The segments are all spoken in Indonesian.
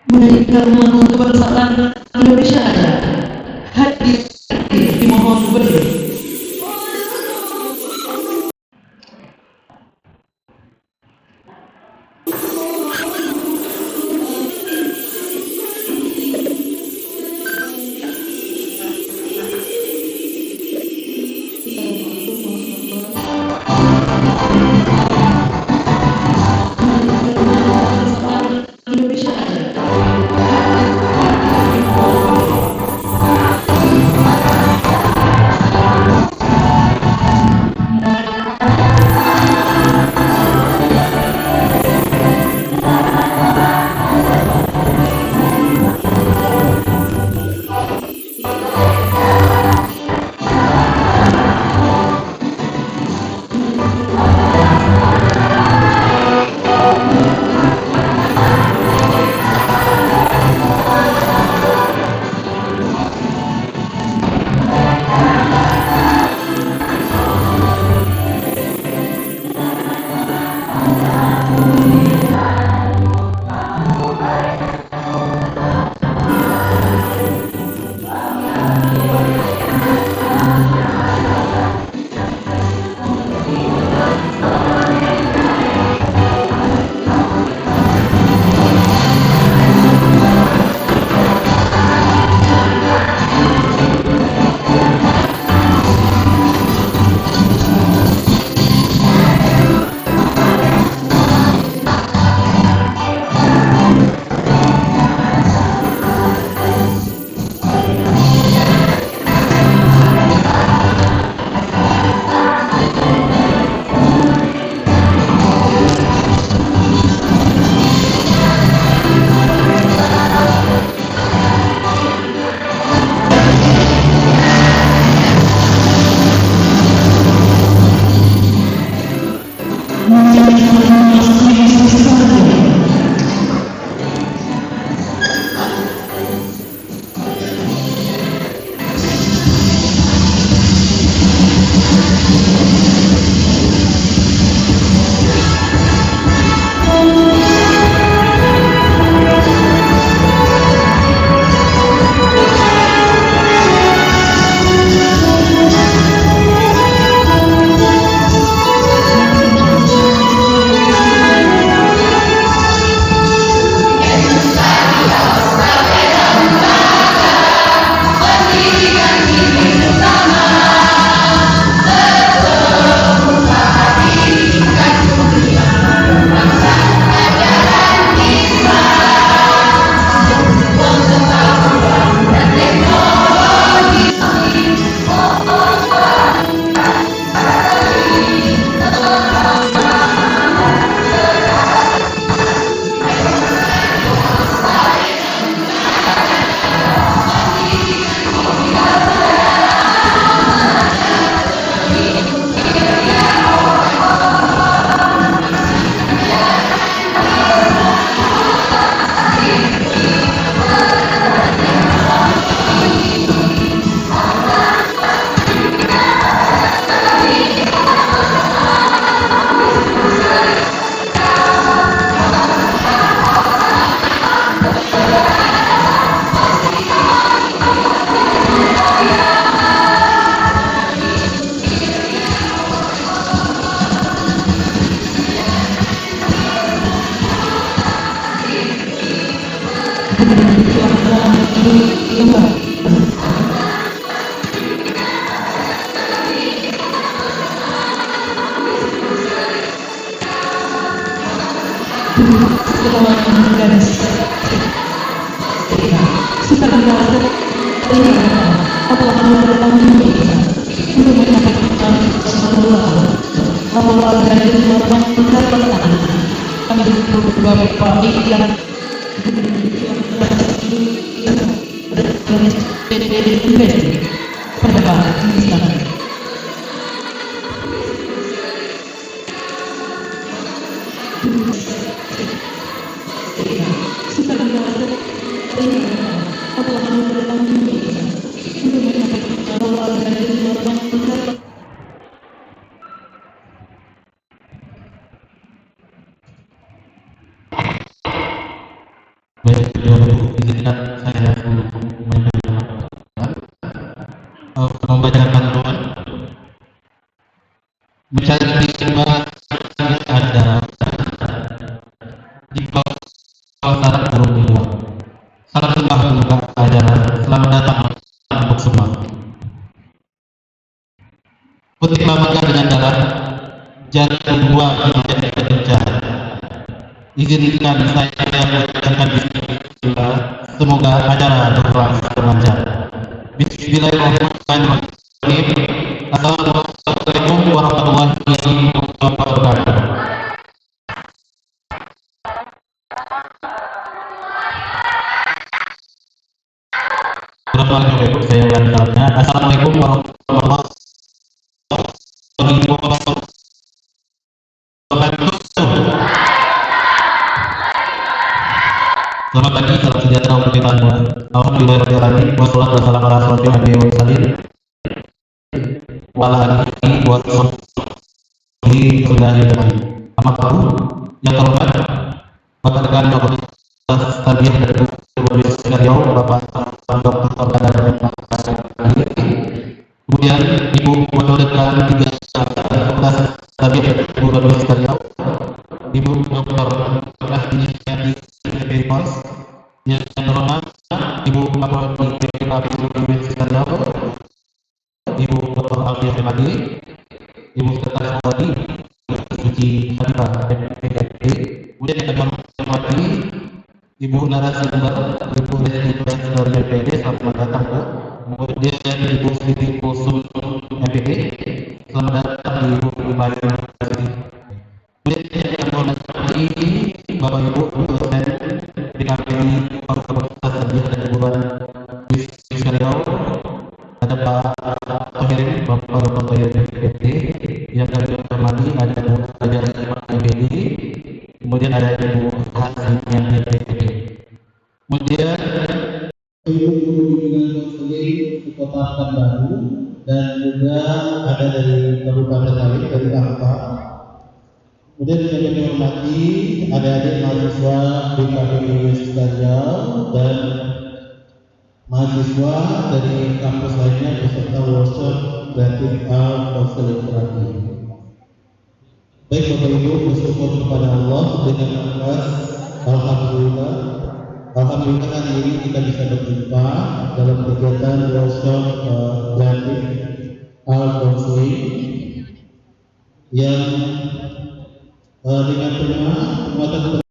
Menjadikan kebangsaan Indonesia hadir dimohon berdiri. Baik, izinkan saya membacakan panduan mencari tiba ada di bawah syarat burung kedua. Salam sembah pembuka acara. Selamat datang untuk semua. Khutbah Makkah dengan darah jalan dua menjadi kencang. Izinkan saya mengucapkan bismillah. Semoga acara berlangsung lancar. Bismillahirrahmanirrahim. Assalamualaikum warahmatullahi wabarakatuh. Saya ulangi. Assalamualaikum warahmatullahi wabarakatuh. Selamat pagi, salam sejahtera untuk kita semua. Alhamdulillahirobbilalamin. Wassalatu wassalamu ala asyrofil anbiya'i wal mursalin wa ala alihi wa sahbihi ajmain. Amma ba'du. Yang terhormat Bapak Dekan Fakultas Tarbiyah dan Universitas Riau, Bapak Dr. Kadar kemudian Ibu Wakil Dekan 3 Fakultas Tarbiyah dan Universitas Riau, Ibu Dr. Ahdi Pos, yang terhormat Ibu Kapolri PKP Universitas Riau, Ibu Dr. Alfiah Madi, Ibu Sekretaris Wadi Suci Hadifah MPD, kemudian yang kami hormati Ibu narasumber Ibu Resti dari MPD, selamat datang Bu. Kemudian Ibu Siti Kusum MPD, selamat datang Ibu Ibadah. Kemudian yang kami hormati Bapak Ibu dosen DKPI Fakultas Tarbiyah dan Keguruan Universitas Riau, ada Pak Tohirin, Bapak Dr. Tohirin MPD, yang kami hormati ada Bu Hajar MPD, kemudian ada Ibu Hasan yang MPD. Kemudian Ibu Guru Bimbingan Konseling Kota Pekanbaru dan juga ada dari Kabupaten Halim dari AMPA. Kemudian yang kami hormati adik-adik mahasiswa BKP Universitas Riau dan mahasiswa dari kampus lainnya beserta workshop Creative Art Counseling Terapi. Baik Bapak Ibu, bersyukur kepada Allah dengan atas Alhamdulillah. Alhamdulillah hari ini kita bisa berjumpa dalam kegiatan workshop Creative Art Counseling yang dengan tema penguatan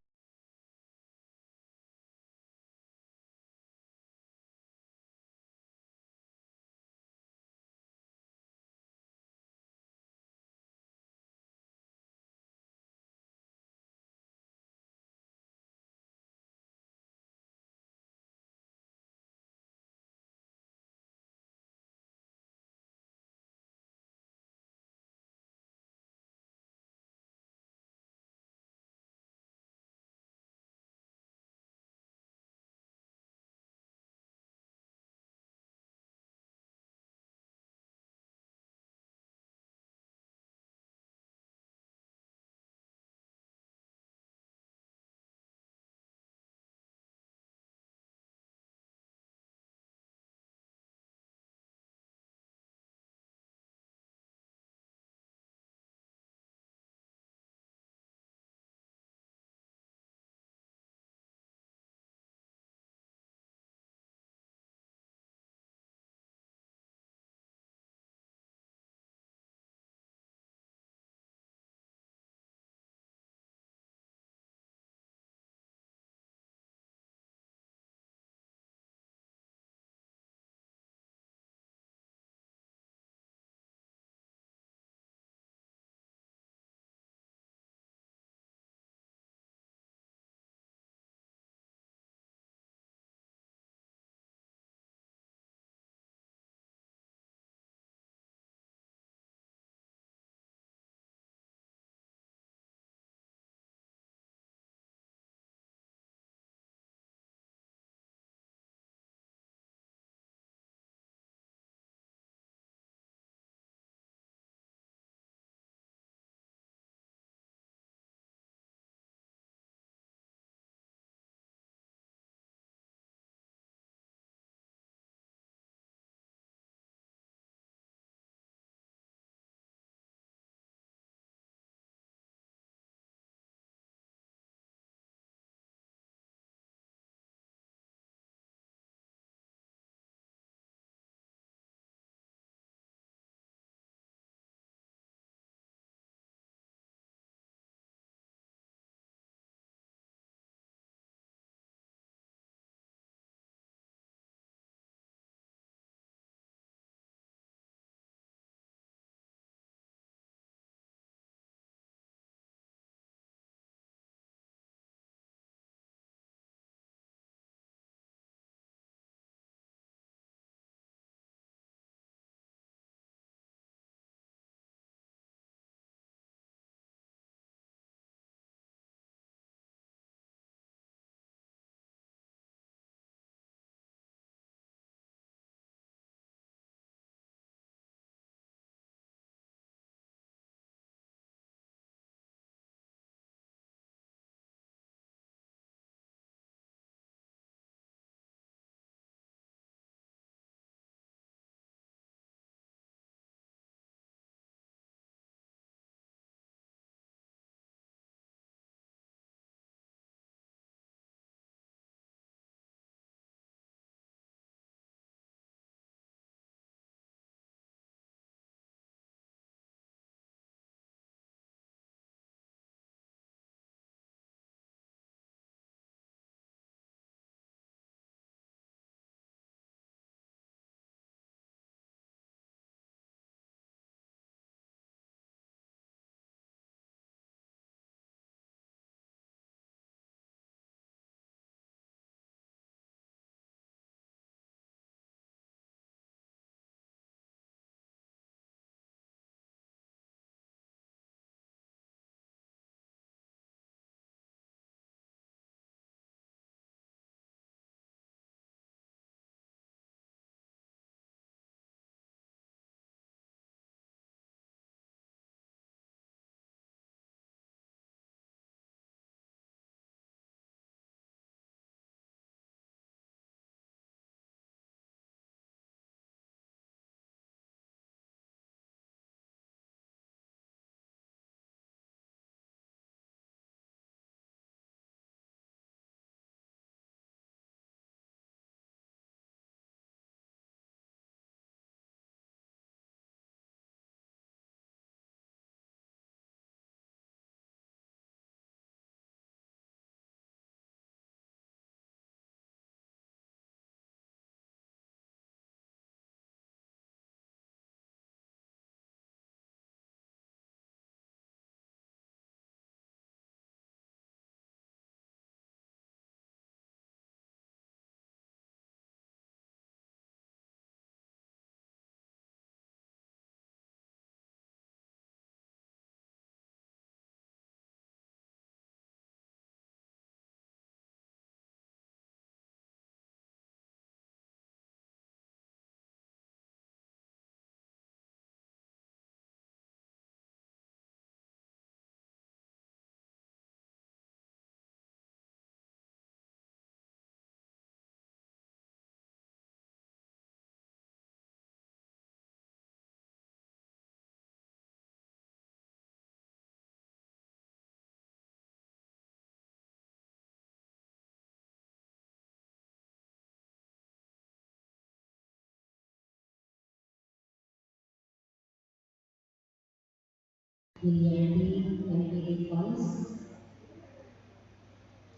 Julianti MPD Kons.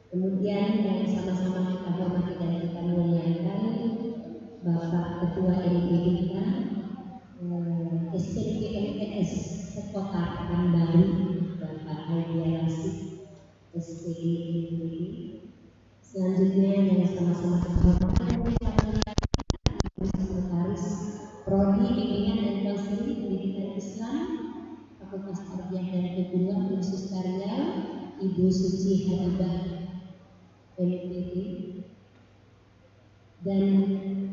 Kemudian yang sama-sama kita hormati dan kita muliakan Bapak Ketua MPD SMP MTS Sekota Pekanbaru, Bapak Aidia Rasid SPD MPD. Selanjutnya yang sama-sama kita hormati dan kita muliakan Sekretaris Prodi Bimbingan dan Konseling Pendidikan Islam Fakultas Tarbiyah dan Keguruan Universitas Riau, Ibu Suci Habibah MPD. Dan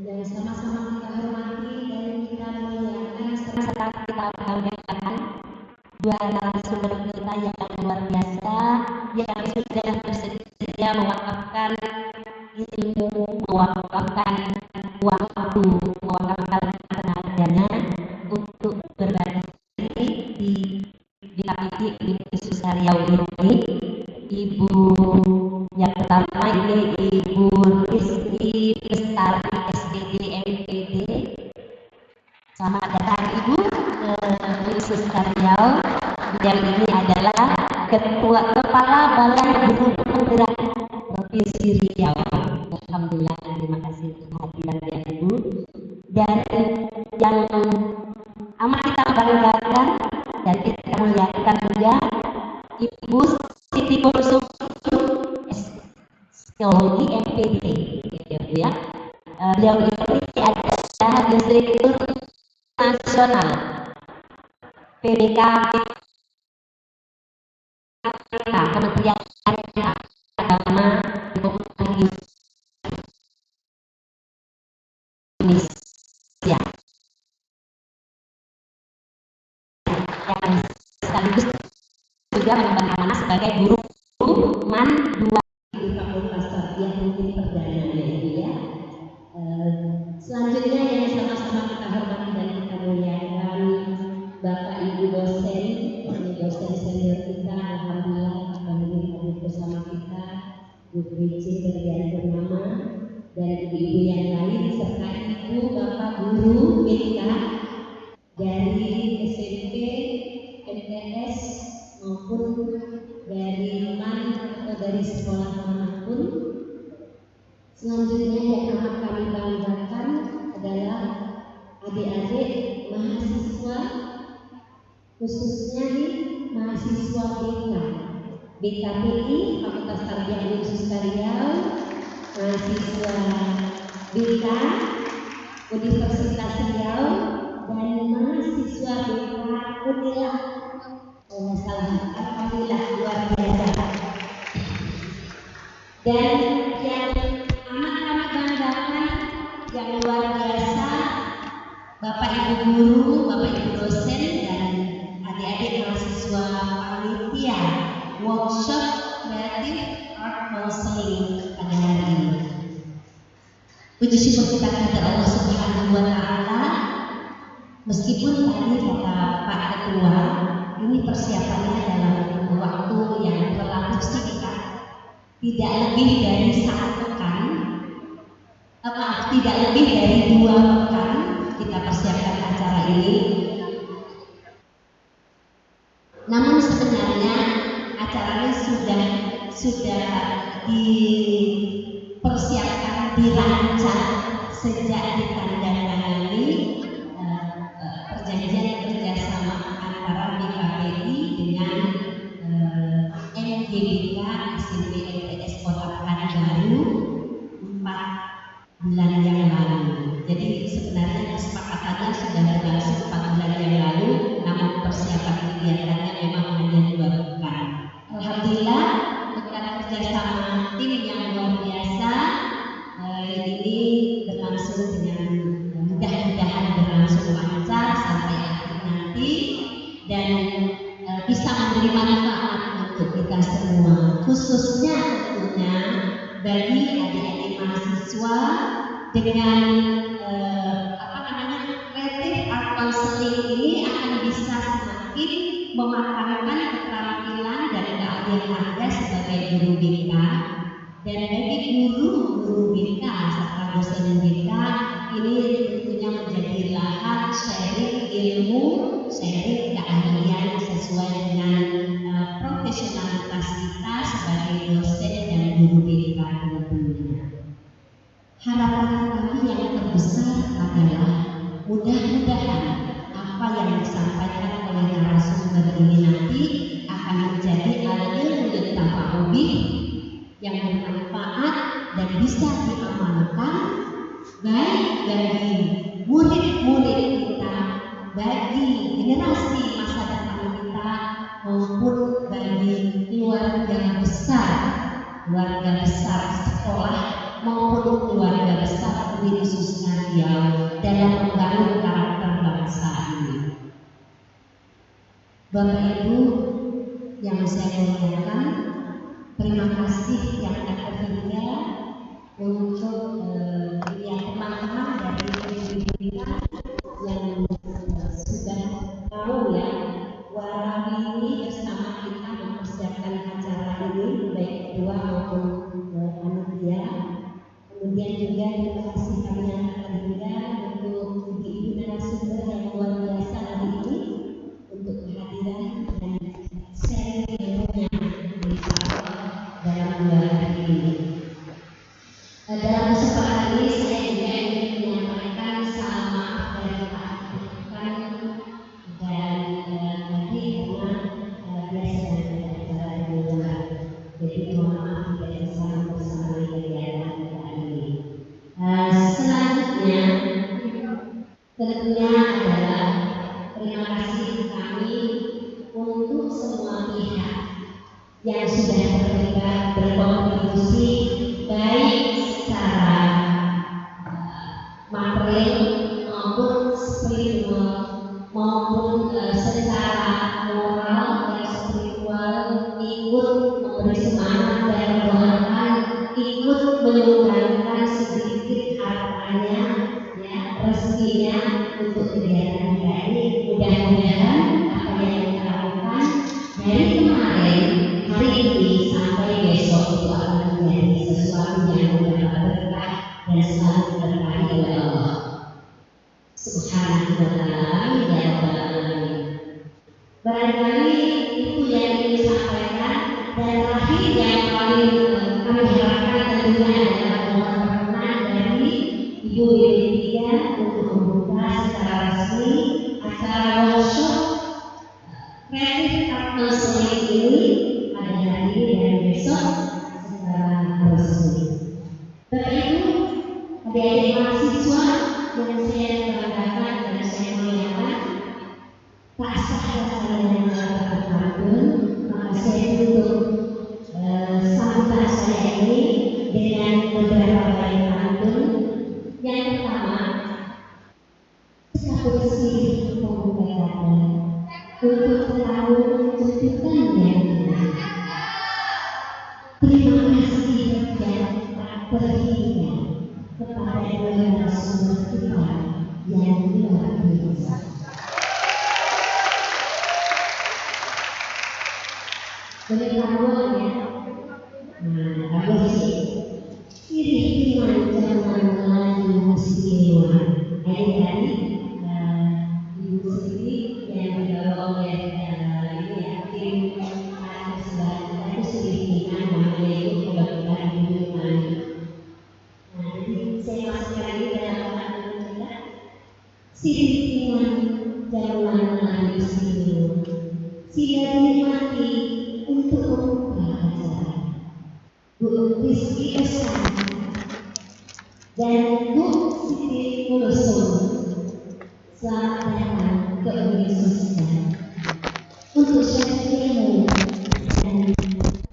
yang sama-sama kita hormati dan kita muliakan serta kita banggakan dua narasumber kita yang luar biasa yang sudah bersedia mewakafkan ilmu, mewakafkan waktu, mewakafkan tenaganya untuk berbagi di KPI Universitas Riau ini. Ibu yang pertama ini Ibu Rizky Bestari SPD MPD. Selamat datang Ibu Universitas Riau. Beliau ini adalah Ketua Kepala Balai Guru Penggerak Provinsi Riau. Alhamdulillah, terima kasih kehadirannya Ibu. Dan yang amat kita banggakan dan kita muliakan juga Ibu Siti Kursum Psikologi MPD, ya. Beliau ini adalah Direktur Nasional PBK Kementerian Agama Republik Indonesia yang sekaligus juga mengemban sebagai guru man 2 di Fakultas Tarbiyah mungkin perdananya itu ya. Selanjutnya yang sama-sama kita hormati dan kita muliakan Bapak Ibu dosen, ini dosen senior kita, alhamdulillah hadir bersama kita, Bu Pc Berlian Purnama dan ibu-ibu yang lain serta ibu bapak guru BK dari SMP, MTS maupun dari MAN atau dari sekolah manapun. Selanjutnya yang amat kami banggakan adalah adik-adik mahasiswa, khususnya di mahasiswa BKPI Fakultas Tarbiyah Universitas Riau, mahasiswa BK Universitas Riau, dan mahasiswa BK Unila. Alhamdulillah luar biasa. Dan yang amat kami banggakan yang luar biasa Bapak Ibu guru, Bapak Ibu dosen dan adik-adik mahasiswa panitia workshop Creative Art Counseling pada hari ini. Puji syukur kita kepada Allah Subhanahu wa Ta'ala. Meskipun tadi kata Pak Ketua, ini persiapannya dalam waktu yang relatif singkat, tidak lebih dari 1 pekan, tidak lebih dari 2 pekan kita persiapkan acara ini. Namun sebenarnya acaranya sudah dipersiapkan, dirancang sejak ditandatangani perjanjian kerjasama antara BKPI dengan MGBK SMP MTS Kota Pekanbaru 4 bulan yang lalu. Jadi sebenarnya kesepakatannya sudah berlangsung 4 bulan yang lalu, namun persiapan kegiatannya memang hanya 2 pekan. Alhamdulillah berkat kerjasama tim yang luar biasa, ini berlangsung dengan mudah-mudahan berlangsung lancar sampai akhir nanti dan bisa memberi manfaat untuk kita semua, khususnya tentunya bagi adik-adik mahasiswa dengan Creative Art Counseling ini akan bisa semakin mematangkan keterampilan dan keahlian Anda sebagai guru BK, dan bagi guru-guru BK serta dosen BK ini tentunya menjadi lahan sharing ilmu, sharing keahlian sesuai dengan profesionalitas kita sebagai dosen dan guru BK tentunya. Harapan kami yang terbesar adalah mudah-mudahan apa yang disampaikan oleh narasumber ini nanti akan menjadi ilmu yang tanpa yang bermanfaat dan bisa diamalkan baik bagi murid-murid kita, bagi generasi masa depan kita, maupun bagi keluarga besar sekolah maupun keluarga besar khususnya Riau dalam membangun karakter bangsa ini. Bapak Ibu yang saya muliakan, terima kasih yang tak terhingga untuk teman-teman dari pendidikan yang sudah tahu ya Warawi ini bersama kita mempersiapkan acara ini baik kedua maupun panitia. Kemudian juga terima kasih kami yang tak terhingga untuk ibu narasumber yang luar biasa hari ini untuk kehadiran dan sharing ilmunya dalam dua hari ini. Dalam kesempatan ini saya juga ingin menyampaikan salam maaf dari Pak Irfan dan tadi karena dia sedang berbicara di luar, jadi mohon maaf tidak bisa bersama kegiatan kita ini. Selanjutnya tentunya adalah terima kasih kami untuk semua pihak yang sudah terlibat berkontribusi baik secara material maupun spiritual maupun secara moral dan spiritual, ikut memberi semangat dan mendoakan, ikut menyumbangkan sedikit hartanya ya rezekinya untuk kegiatan kita ini. Mudah-mudahan apa yang kita lakukan dari kemarin hari ini sampai besok itu akan menjadi sesuatu yang mendapat berkah dan selalu diberkahi oleh Allah Subhanahu wa ta'ala ya rabbal alamin. Barangkali itu yang ingin disampaikan, dan terakhir yang paling kami harapkan tentunya adalah mohon perkenan dari Ibu Yudhika untuk membuka secara resmi acara workshop Creative Art Counseling ini pada hari ini dan besok secara resmi. Bapak Ibu, adik-adik mahasiswa yang saya banggakan dan saya muliakan, tak sah saya mengatakan pantun, maka saya tutup sambutan saya ini dengan beberapa baik pantun. Yang pertama, satu bersih pembuka kata untuk tahu tuntutan yang benar. Terima kasih dan tak terhingga kepada narasumber kita yang luar biasa. Pengetahuan ya, bagus sih. Sirih iman zaman Melayu istimewa. Hari-hari ibu sendiri yang dibawa oleh ini ya tim sebagai itu sirih iman namanya itu kebetulan ibu Melayu. Jadi saya masukkan ini dalam pantun kita. Sirih iman zaman Melayu istimewa. Sila dinikmati untuk membuka acara Bu Rizky Eskan dan Bu Siti Kulusum. Selamat datang ke Universitas untuk sharing ilmu dan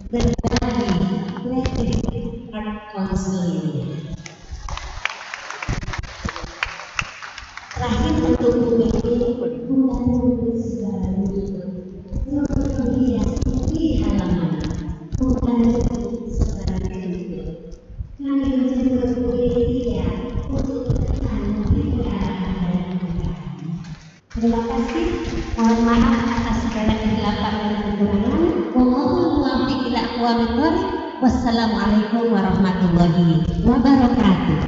berbagi Creative Art Counseling. Terakhir untuk Bu Betty, bukan menulis segala bentuk. Kemudian di halaman bukan sebarang bentuk. Kami menjemput dia untuk bertahan memberi arahan dan mengatakan. Terima kasih. Mohon maaf atas segala kegelapan dan kekurangan. Mohon muafiq ila aqwamit thoriq. Wassalamualaikum warahmatullahi wabarakatuh.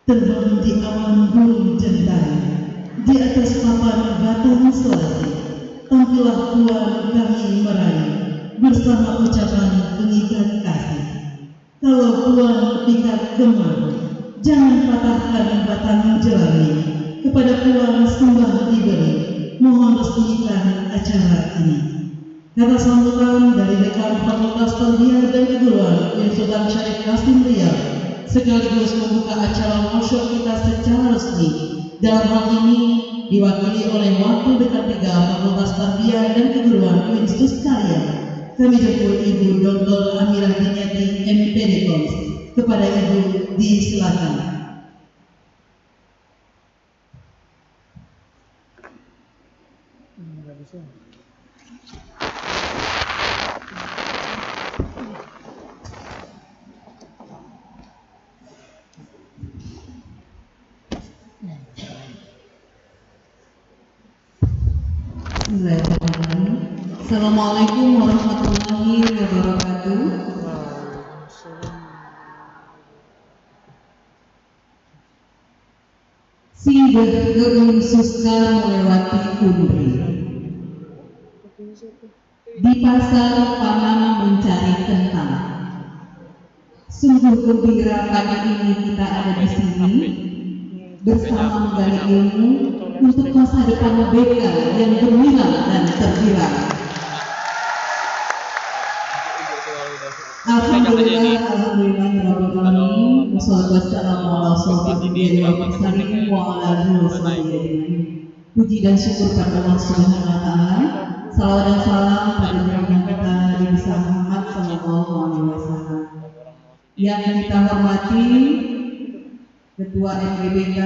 terbang di awan burung jentara, di atas papan batang selasi, tampillah Tuan kami meraih, bersama ucapan pengikat kasih. Kalau Tuan ikat kemana, jangan patahkan batang jelani, kepada Tuan sembah diberi, mohon resmikan acara ini. Kata sambutan dari Dekan Fakultas Tarbiyah dan Keguruan yang Sultan Syarif Qasim Riyad sekaligus membuka acara workshop kita secara resmi. Dalam hal ini diwakili oleh Wakil Dekan 3 Fakultas Tarbiyah dan Keguruan Universitas Karya. Kami jemput Ibu Dr. Amirah Dinyati MPD Kons. Kepada Ibu disilakan. Assalamualaikum warahmatullahi wabarakatuh. Singgah geung suska melewati umri. Di pasar paman mencari kentang. Sungguh gembira pagi ini kita ada di sini bersama menggali ilmu untuk masa depan BK yang gemilang dan terbilang. Alhamdulillah, rabbil alamin. Wassalatu wassalamu ala rasulillah wa ala alihi wasallam. Puji dan syukur pada Allah Subhanahu wa taala. Salawat dan salam pada junjungan kita Nabi besar Muhammad sallallahu alaihi wasallam. Yang kita hormati Ketua MGBK,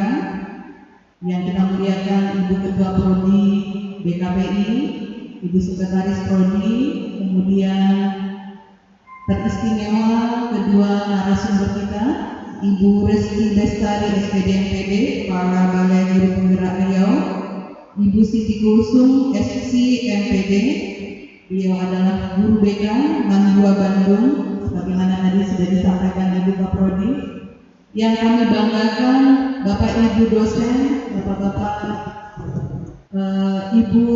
yang kita muliakan Ibu Ketua Prodi BKPI, Ibu Sekretaris Prodi, kemudian teristimewa kedua narasumber kita, Ibu Reski Bestari SPD MPD, para Balai Guru Penggerak Riau, Ibu Siti Kulsum SC MPD, beliau adalah guru BK Mandua Bandung, sebagaimana tadi sudah disampaikan Ibu Kaprodi. Yang kami banggakan Bapak Ibu dosen, Bapak-bapak Ibu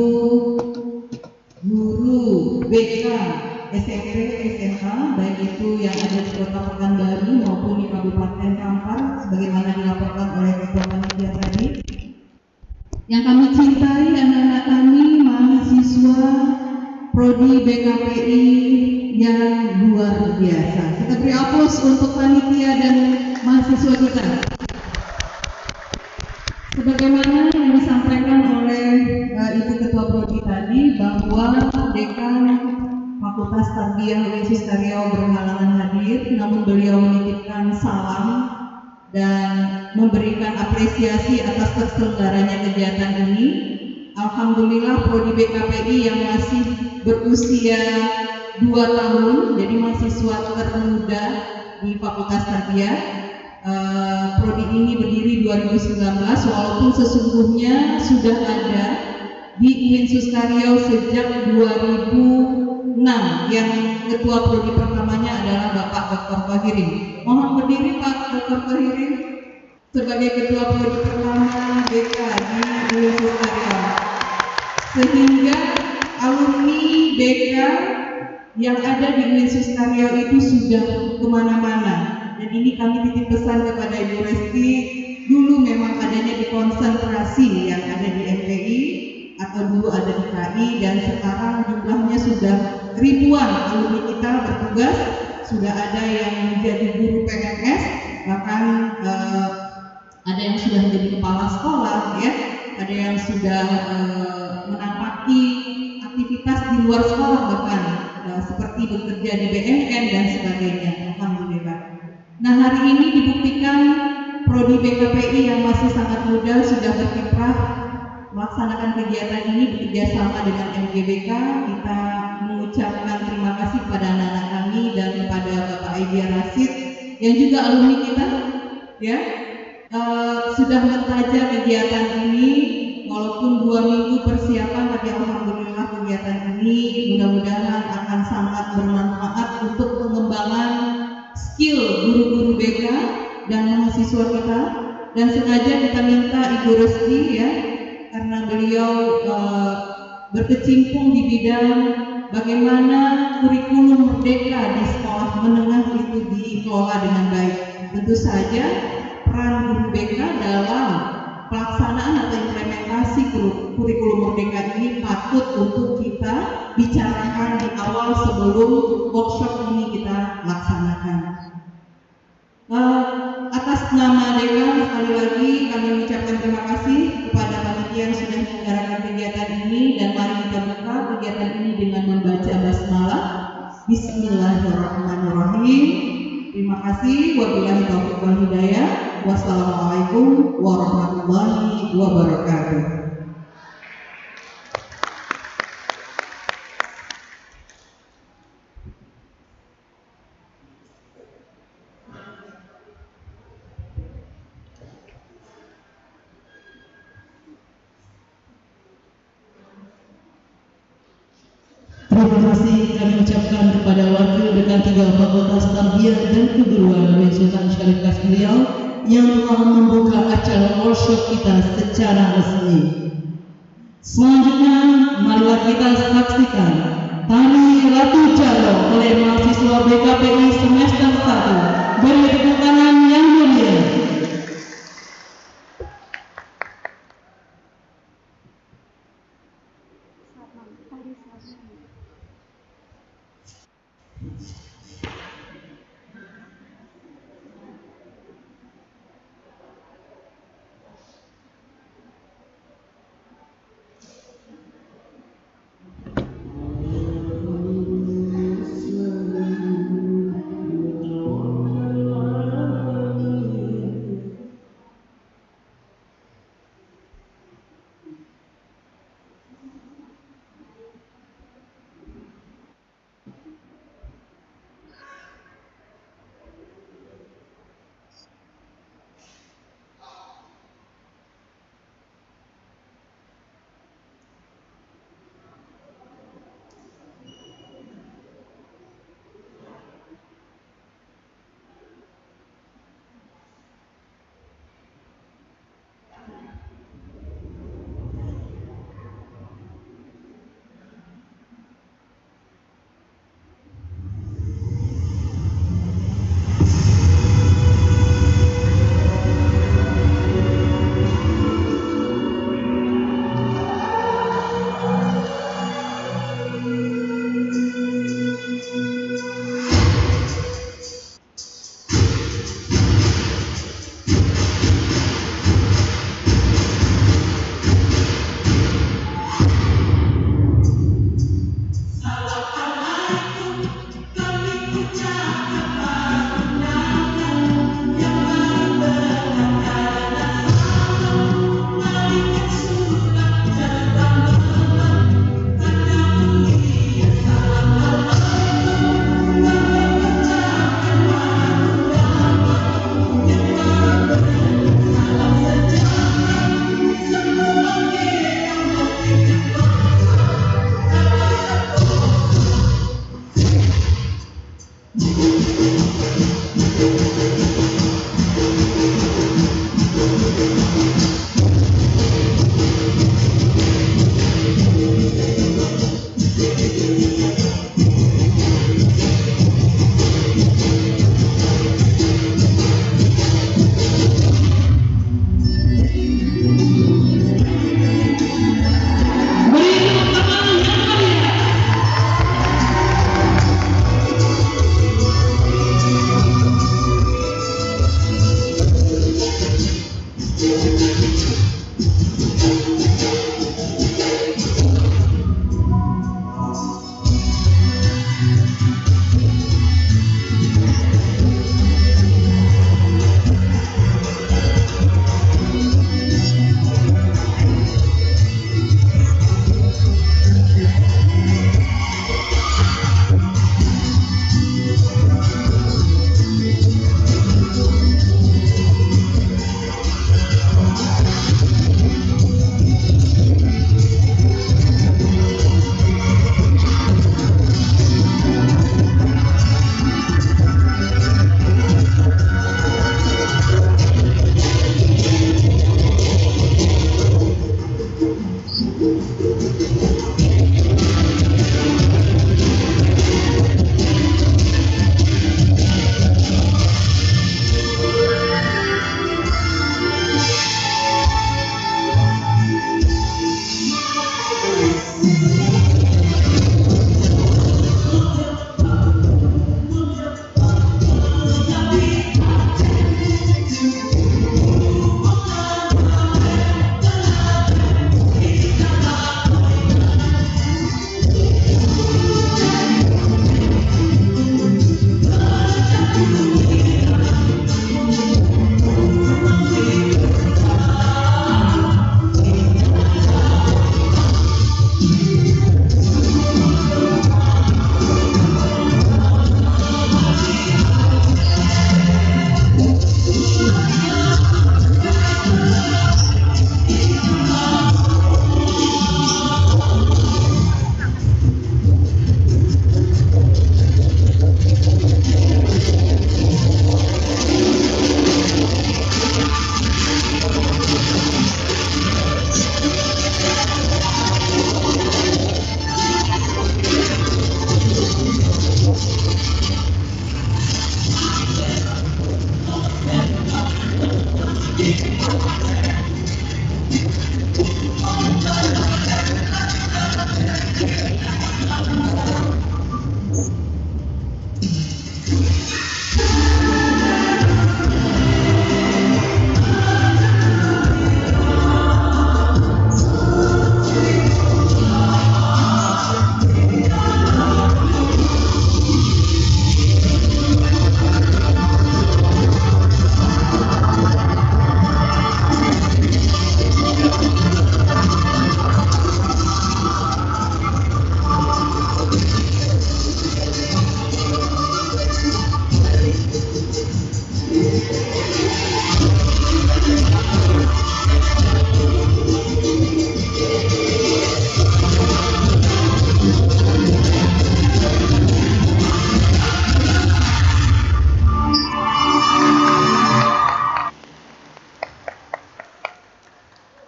guru BK SMP, SMA, baik itu yang ada di Kota Pekanbaru maupun di Kabupaten Kampar, sebagaimana dilaporkan oleh Ketua Panitia tadi. Yang kami cintai anak-anak kami, mahasiswa Prodi BKPI yang luar biasa. Kita beri aplaus untuk panitia dan mahasiswa kita. Sebagaimana yang disampaikan oleh Ibu Ketua Prodi tadi, bahwa Dekan Fakultas Tarbiyah Universitas Riau berhalangan hadir, namun beliau menitipkan salam dan memberikan apresiasi atas terselenggaranya kegiatan ini. Alhamdulillah Prodi BKPI yang masih berusia 2 tahun, jadi mahasiswa termuda di Fakultas Tarbiyah. Prodi ini berdiri 2019, walaupun sesungguhnya sudah ada di Universitas Riau sejak 2006, yang ketua prodi pertamanya adalah Bapak Dr. Fahirin. Mohon berdiri Pak Dr. Fahirin sebagai ketua prodi pertama BK di Universitas Riau. Sehingga alumni BK yang ada di Universitas Riau itu sudah kemana-mana. Dan ini kami titip pesan kepada Ibu Resti, dulu memang adanya di konsentrasi yang ada di MPI, atau dulu ada di KI, dan sekarang jumlahnya sudah ribuan alumni kita bertugas. Sudah ada yang menjadi guru PNS, bahkan ada yang sudah menjadi kepala sekolah, ya, ada yang sudah menapaki aktivitas di luar sekolah, bahkan seperti bekerja di BNN dan sebagainya. Alhamdulillah. Nah, hari ini dibuktikan Prodi BKPI yang masih sangat muda sudah berkiprah melaksanakan kegiatan ini bekerja sama dengan MGBK. Kita mengucapkan terima kasih kepada anak-anak kami dan kepada Bapak Aidia Rasid yang juga alumni kita, ya, sudah mentajam kegiatan ini. Walaupun 2 minggu persiapan, tapi alhamdulillah kegiatan ini mudah-mudahan akan sangat bermanfaat untuk pengembangan skill guru-guru BK dan mahasiswa kita dan sengaja kita minta Ibu Reski ya, karena beliau berkecimpung di bidang bagaimana kurikulum merdeka di sekolah menengah itu dikelola dengan baik. Tentu saja peran guru BK dalam pelaksanaan atau implementasi kurikulum merdeka ini patut untuk kita bicarakan di awal sebelum workshop ini kita laksanakan. Atas nama dekan sekali lagi kami mengucapkan terima kasih kepada panitia yang sudah menyelenggarakan kegiatan ini, dan mari kita buka kegiatan ini dengan membaca basmalah. Bismillahirrahmanirrahim. Terima kasih. Wabillahi taufiq wal hidayah. Wassalamualaikum warahmatullahi wabarakatuh. Terima kasih kami ucapkan kepada Wakil Dekan 3 Fakultas Tarbiyah dan Keguruan Sultan Syarif Kasriau yang telah membuka acara workshop kita secara resmi. Selanjutnya, marilah kita saksikan tari Ratu Jalo oleh mahasiswa BKPI semester 1. Beri tepuk tangan yang mulia.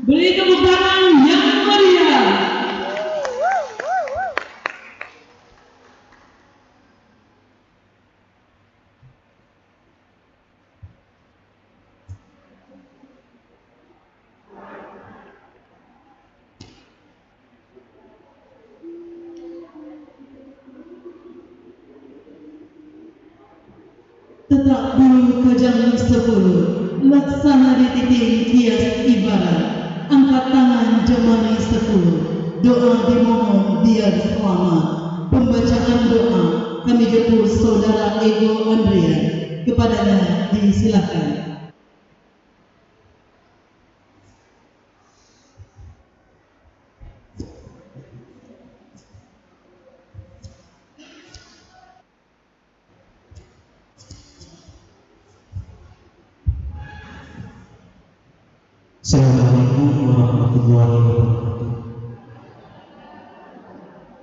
Beri tepuk tangan yang meriah. Tetap dulu ke jam 10, laksana di titik kias ibarat, angkat tangan jemari 10, doa dimohon biar selamat. Pembacaan doa kami jemput saudara Ego Andrea, kepadanya disilakan. Assalamualaikum warahmatullahi wabarakatuh.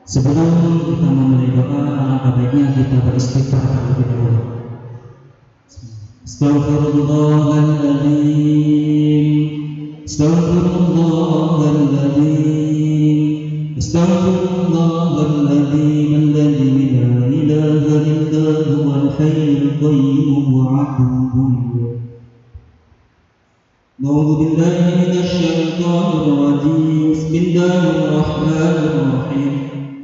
Sebelum kita memulai doa, alangkah baiknya kita beristighfar terlebih dahulu. Astaghfirullahaladzim, astaghfirullahaladzim, astaghfirullahaladzim, alladzi la ilaha illa huwal hayyul qayyum wa atubu ilaih. أعوذ بالله من الشيطان الرجيم. بسم الله الرحمن الرحيم.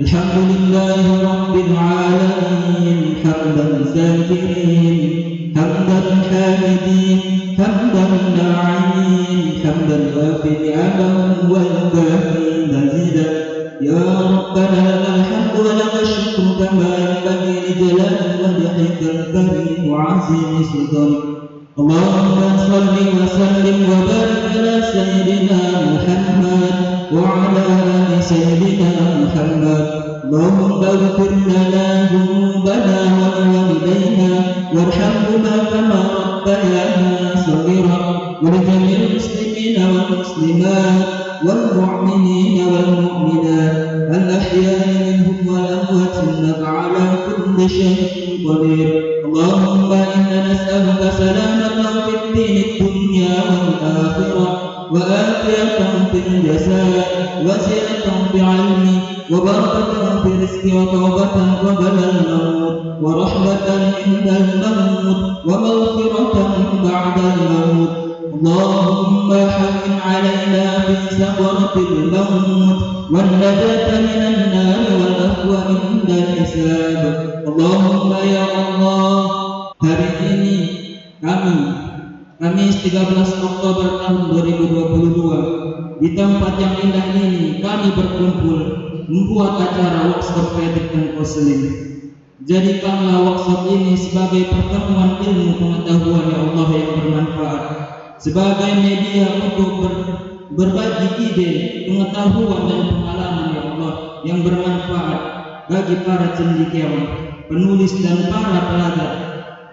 الحمد لله رب العالمين، حمدا الذاكرين، حمدا الحامدين، حمدا الناعمين، حمدا الوافي نعمه والكافي مزيدا. يا ربنا لك الحمد ولك الشكر كما ينبغي لجلال وجهك الكريم وعظيم سلطانك. اللهم صل وسلم وبارك على سيدنا محمد وعلى آل سيدنا محمد. اللهم اغفر لنا ذنوبنا ولوالدينا وارحمهما كما ربيانا صغيرا، ولجميع المسلمين والمسلمات والمؤمنين والمؤمنات الأحياء منهم والأموات إنك على كل شيء قدير. اللهم إنا نسألك سلامة في الدين الدنيا والآخرة، وآفية في الجسد، وزيادة في علم، وبركة في رزق، وتوبة قبل الموت، ورحمة عند الموت، ومغفرة بعد الموت. اللهم حكم علينا في سكرة الموت، والنجاة من النار، والعفو عند الحساب. اللهم ya Allah, hari ini Kamis 13 Oktober tahun 2022, di tempat yang indah ini kami berkumpul membuat acara workshop Vedic dan Konseling. Jadikanlah workshop ini sebagai pertemuan ilmu pengetahuan ya Allah yang bermanfaat, sebagai media untuk berbagi ide, pengetahuan dan pengalaman ya Allah yang bermanfaat bagi para cendekiawan, penulis dan para pelajar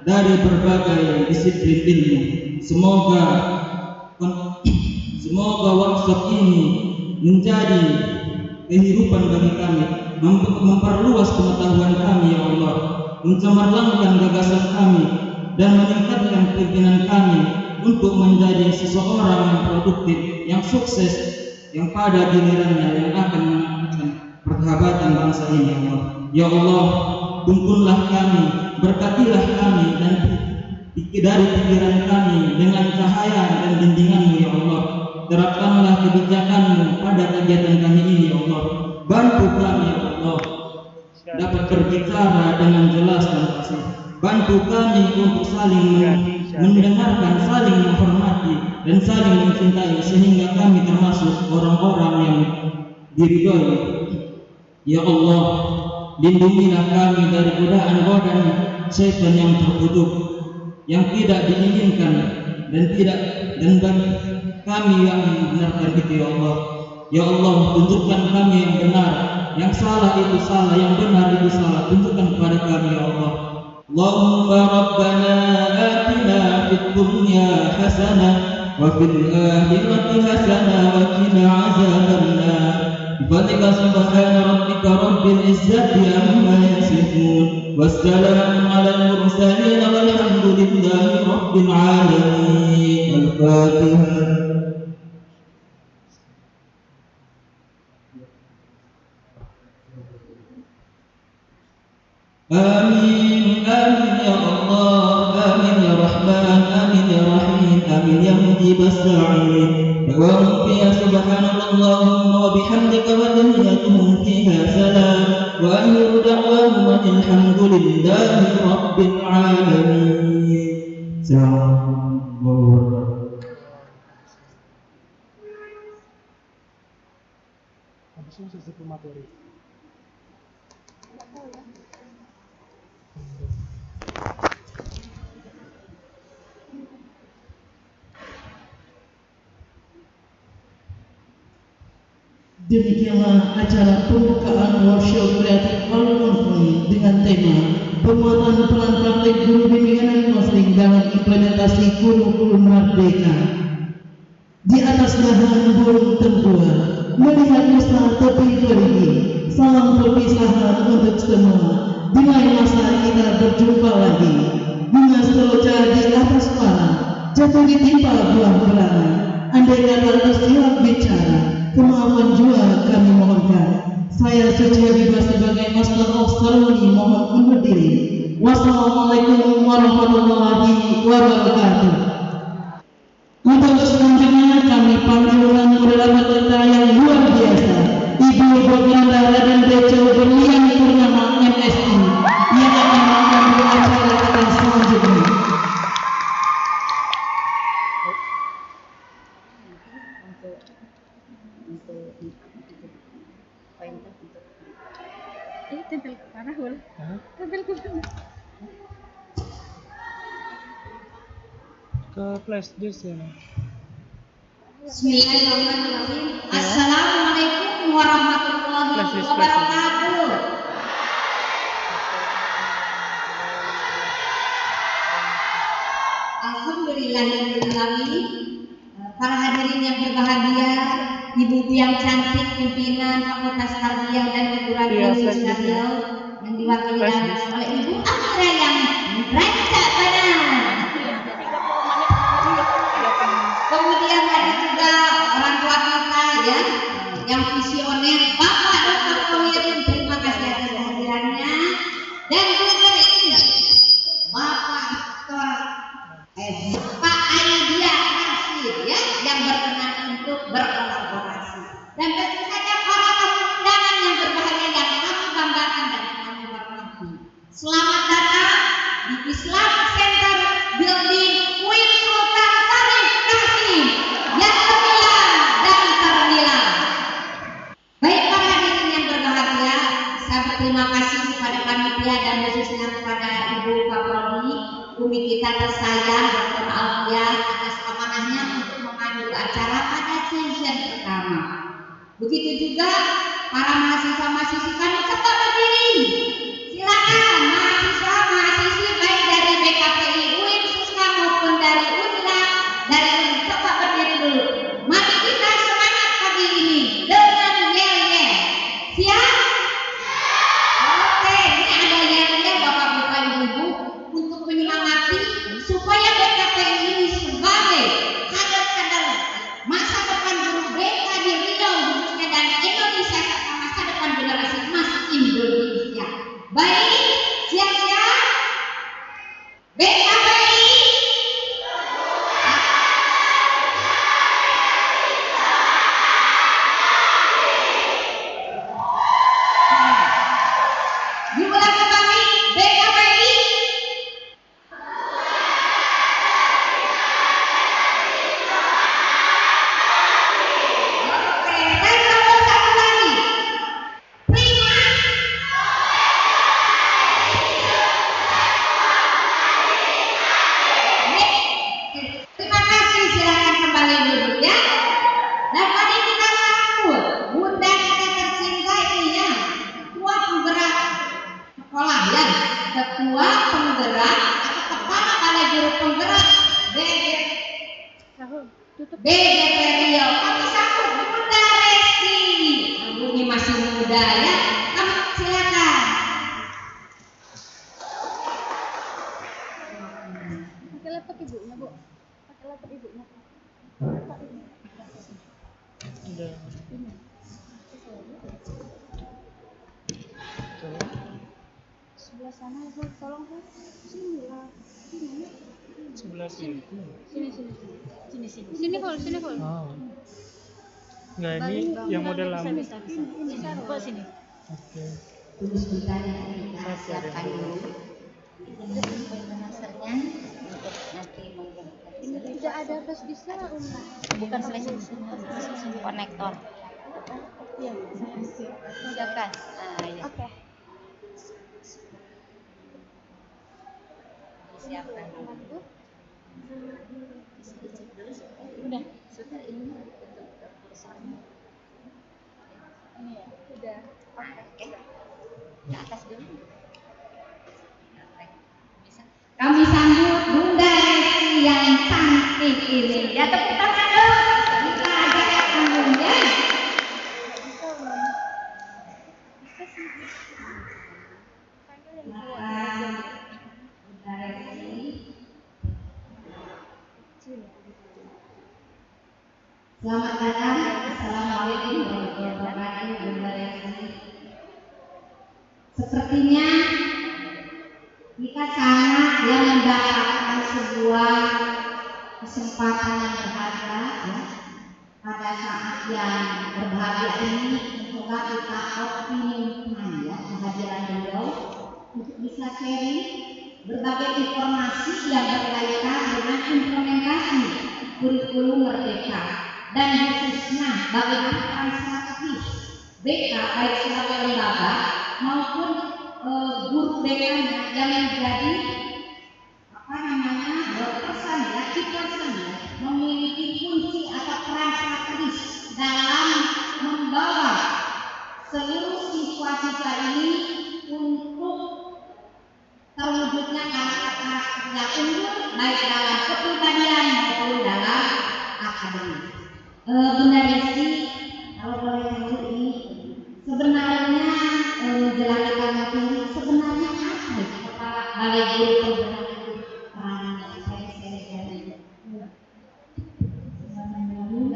dari berbagai disiplin ilmu. Semoga workshop ini menjadi kehidupan bagi kami, memperluas pengetahuan kami ya Allah, mencemerlangkan gagasan kami, dan meningkatkan keinginan kami untuk menjadi seseorang yang produktif, yang sukses, yang pada gilirannya yang akan mengangkatkan persahabatan bangsa ini ya Allah. Ya Allah, tuntunlah kami, berkatilah kami, dan dari pikiran kami dengan cahaya dan bimbingan-Mu ya Allah. Terapkanlah kebijakan-Mu pada kegiatan kami ini ya Allah. Bantu kami ya Allah dapat berbicara dengan jelas dan fasih. Bantu kami untuk saling mendengarkan, saling menghormati, dan saling mencintai, sehingga kami termasuk orang-orang yang diridhoi. Ya Allah, lindungilah kami dari godaan syaitan yang terkutuk, yang tidak diinginkan, dan bagi kami yang membenarkan itu ya Allah. Ya Allah, tunjukkan kami yang benar, yang salah itu salah, yang benar itu salah. Tunjukkan kepada kami ya Allah. Allahumma rabbana atina fid dunya hasanah wa fil akhirati hasanah wa qina azabannar. Bifadlika subhana rabbika rabbil izzati amma yasifun, wassalamun alal mursalin, walhamdulillahi rabbil alamin. Al-Fatihah. Amin, amin ya Allah, amin ya Rahman, amin ya Rahim, amin ya mujibas da'in. Da'wahum fiha subhanallahumma wa bihamdika wa tahiyyatuhum fiha salam. Wa akhiru da'wahum alhamdulillahi rabbil alamin. Assalamualaikum. Demikianlah acara pembukaan workshop kreatif Al-Munfuni dengan tema penguatan peran praktik guru bimbingan dan konseling dalam implementasi kurikulum merdeka. Di atas dahan burung tempua, melihat nusa tepi perigi, salam perpisahan untuk semua. Di lain masa kita berjumpa lagi. Bunga seroja di atas para, jatuh ditimpa buah berana. Andai kata tersiap bicara, kemaafan jua kami mohonkan. Saya Suci Habibah sebagai Master of Ceremony mohon undur diri. Wassalamualaikum warahmatullahi wabarakatuh. Untuk selanjutnya kami panggilkan moderator kita yang luar biasa, Ibu Baginda Raden Bejo Berlian Purnama MSI, yang akan mengambil acara kita selanjutnya. Tempel ke mana, Hul? Tempel ke mana? Ke flash disk ya. Bismillahirrahmanirrahim. Assalamualaikum warahmatullahi wabarakatuh. Alhamdulillahirrahmanirrahim. Para hadirin yang berbahagia, ibu-ibu yang cantik, pimpinan Fakultas Tarbiyah dan Keguruan Yesus Riau yang diwakili oleh Ibu Amira yang rancak benar. Kemudian ada juga orang tua kita ya, yang visioner, Bapak Dr. Komirin, terima kasih atas kehadirannya. Dan juga ini Bapak Dr. Pak Aidia Nasir ya, yang berkenan untuk berkolaborasi. Dan tentu saja para tamu undangan yang berbahagia yang kami banggakan dan kami hormati. Selamat datang di Islam Center Building Queen Sultan Syarif Kasim yang terbilang dan terbilang. Baik para hadirin yang berbahagia, saya berterima kasih kepada panitia dan khususnya kepada Ibu Kapolri, Umi kita tersayang Dr. Alfia atas amanahnya untuk memandu acara pada session pertama. Begitu juga para mahasiswa-mahasiswi kami cepat berdiri. Silakan mahasiswa mahasiswi baik dari BKPI UIN Suska maupun dari UNILA dari UIN cepat berdiri dulu. Mari kita semangat pagi ini dengan yel-yel. Siap? Oke, ini ada yel-yel Bapak-bapak Ibu untuk menyemangati supaya BKPI ini sebagai kader-kader masa depan guru BK di Riau khususnya dan Indonesia serta masa depan generasi emas Indonesia. Baik, siap-siap. BKPI. Diulang kembali, BKPI. Oke, dan nomor satu lagi. Prima. Terima kasih, silakan kembali duduk ya. Dan mari kita sambut Bunda kita tercinta ini ya, ketua penggerak sekolah ya, ketua penggerak atau kepala balai guru penggerak BGP Riau. Kami sambut Bunda Resti. Ibu ini masih muda ya, kamu silakan. Pakai laptop ibunya, Bu. Pakai laptop ibunya. Udah. sebelah sana Bu, tolong Bu. Sini lah. Sini. Sebelah situ. Sini Kol. Oh. Enggak, ini yang model lama. Bisa. Kok sini? Oke. Tunggu sebentar ya, kita siapkan dulu. Kita simpan masternya untuk nanti membuat. Ini tidak ada flash disknya Uma. Bukan flash disk, konektor. Iya, saya siap. Siapkan. Nah, ya. Oke. Siapkan. Bu. Bisa dicek dulu. Sudah ini untuk kursornya. Ini ya. Udah. Oke. Ke atas dulu. Bisa. Kami sambut Bunda Resi yang cantik ini. Ya tepuk tangan dong. Kita ajak Bunda. Bisa sih. Panggil yang kuat. Bunda Resi. Selamat datang. Assalamualaikum warahmatullahi wabarakatuh. Bunda Resi. Sepertinya kita sangat mendapatkan sebuah kesempatan yang berharga ya. Pada saat yang berbahagia ini semoga kita optimalkan ya kehadiran beliau untuk bisa sharing berbagai informasi yang berkaitan dengan implementasi kurikulum Merdeka dan khususnya bagaimana peran strategis BK baik sebagai lembaga maupun guru BK yang menjadi berpesan ya, kipasan ya, memiliki kunci atau peran strategis dalam membawa seluruh siswa-siswa ini untuk terwujudnya karakter yang unggul baik dalam kepribadian maupun dalam akademik. Bunda Resi, kalau boleh tahu ini sebenarnya menjelaskan materi sebenarnya apa itu kepala Balai Guru Penggerak itu peranannya seri-seri.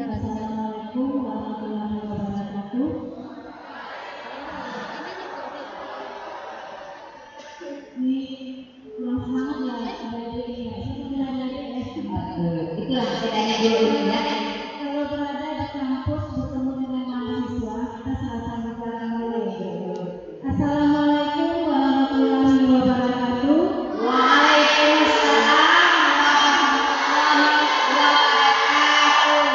Assalamualaikum warahmatullahi wabarakatuh. Ini kurang semangat ya dari Itulah bedanya guru ini ya. Kalau berada di kampus bertemu dengan mahasiswa, kita sama-sama jalan dulu. Assalamualaikum warahmatullahi wabarakatuh. Waalaikumsalam warahmatullahi wabarakatuh.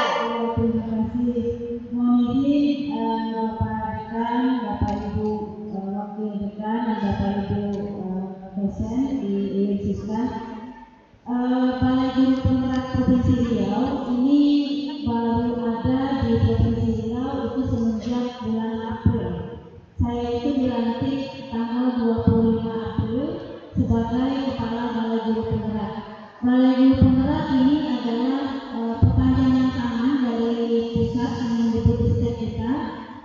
Terima kasih. Mohon izin Bapak Dekan, Bapak Ibu Wakil Dekan, dan Bapak Ibu dosen di Universitas Balai Guru Penggerak Provinsi Riau ini baru ada di Provinsi Riau itu semenjak bulan April. Saya itu dilantik tanggal 25 April sebagai Kepala Balai Guru Penggerak. Balai Guru Penggerak ini adalah perpanjangan tangan dari pusat yang mendikbud kita,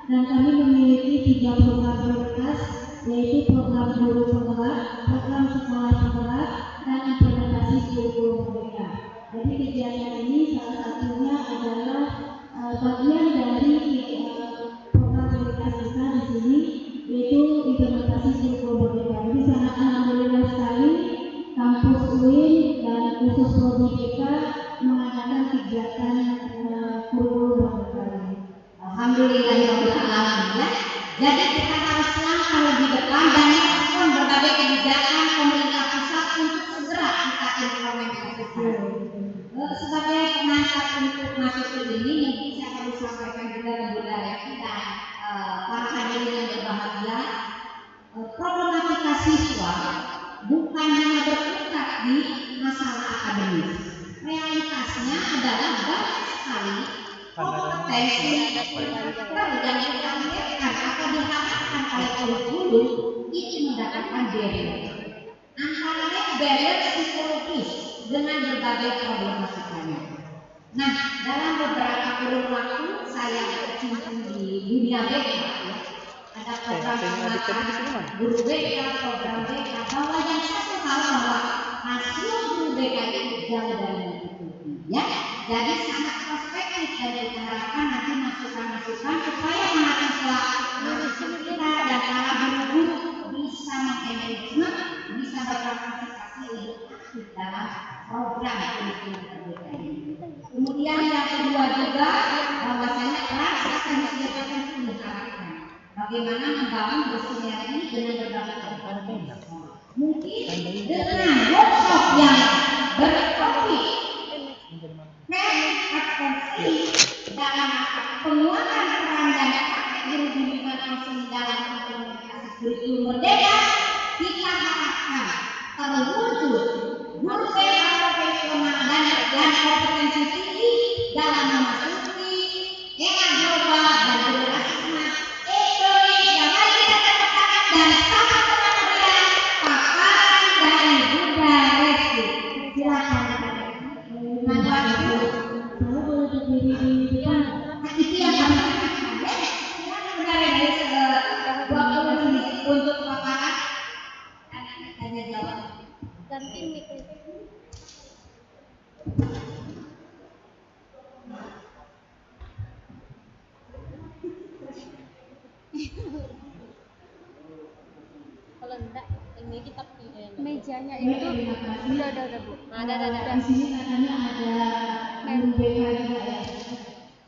dan kami memiliki 3 program prioritas, yaitu program guru penggerak, program sekolah penggerak, dan implementasi kurikulum Merdeka. Jadi kegiatan ini salah satunya adalah bagian dari program prioritas kita di sini, yaitu implementasi kurikulum Merdeka. Jadi sangat alhamdulillah sekali kampus UIN dan khusus prodi BK mengadakan kegiatan kurikulum Merdeka ini. Alhamdulillahirobbilalamin ya. Jadi kita harus langkah lebih depan dan merespon berbagai kebijakan pemerintah pusat untuk segera kita implementasikan. Sebagai pengantar untuk mahasiswa ini, mungkin saya perlu sampaikan juga ke Bunda Resi dan para hadirin yang berbahagia, problematika siswa bukan hanya berkutat di masalah akademis. Realitasnya adalah banyak sekali kompetensi yang ditargetkan atau diharapkan oleh kurikulum itu mendapatkan barrier. Antara lain barrier psikologis dengan berbagai problematikanya. Nah, dalam beberapa kurun waktu saya berkecimpung di dunia BK ya. Ada program guru BK, program BK, bahwa yang satu hal bahwa hasil guru BK itu jauh dari mencukupi ya. Jadi sangat prospektif dan kita harapkan nanti masukan-masukan supaya mahasiswa kita dan para guru-guru bisa mengengagement sampai partisipasi untuk aktif dalam program kurikulum merdeka ini. Kemudian yang kedua juga bahwasanya peran esensial itu diharapkan bagaimana membangun bersinergi dengan berbagai komponen. Mungkin dengan workshop yang bertopik atensi dalam penguatan peran dan praktek guru bimbingan langsung dalam implementasi kurikulum merdeka, kita harapkan terwujud guru BK profesional dan kompetensi tinggi dalam memasuki era global dan generasi emas Indonesia. Mari kita tepuk tangan dan sama-sama meriah paparan dari Bunda Resti. Silakan. Saya boleh berdiri di depan. Itu yang kami katakan ya. Silakan Bunda Resti 20 menit untuk paparan. Anak tanya jawab. Ganti mic. Kalau enggak, ini kita mejanya itu udah Bu. Ada. Di sini katanya ada guru BK juga ya.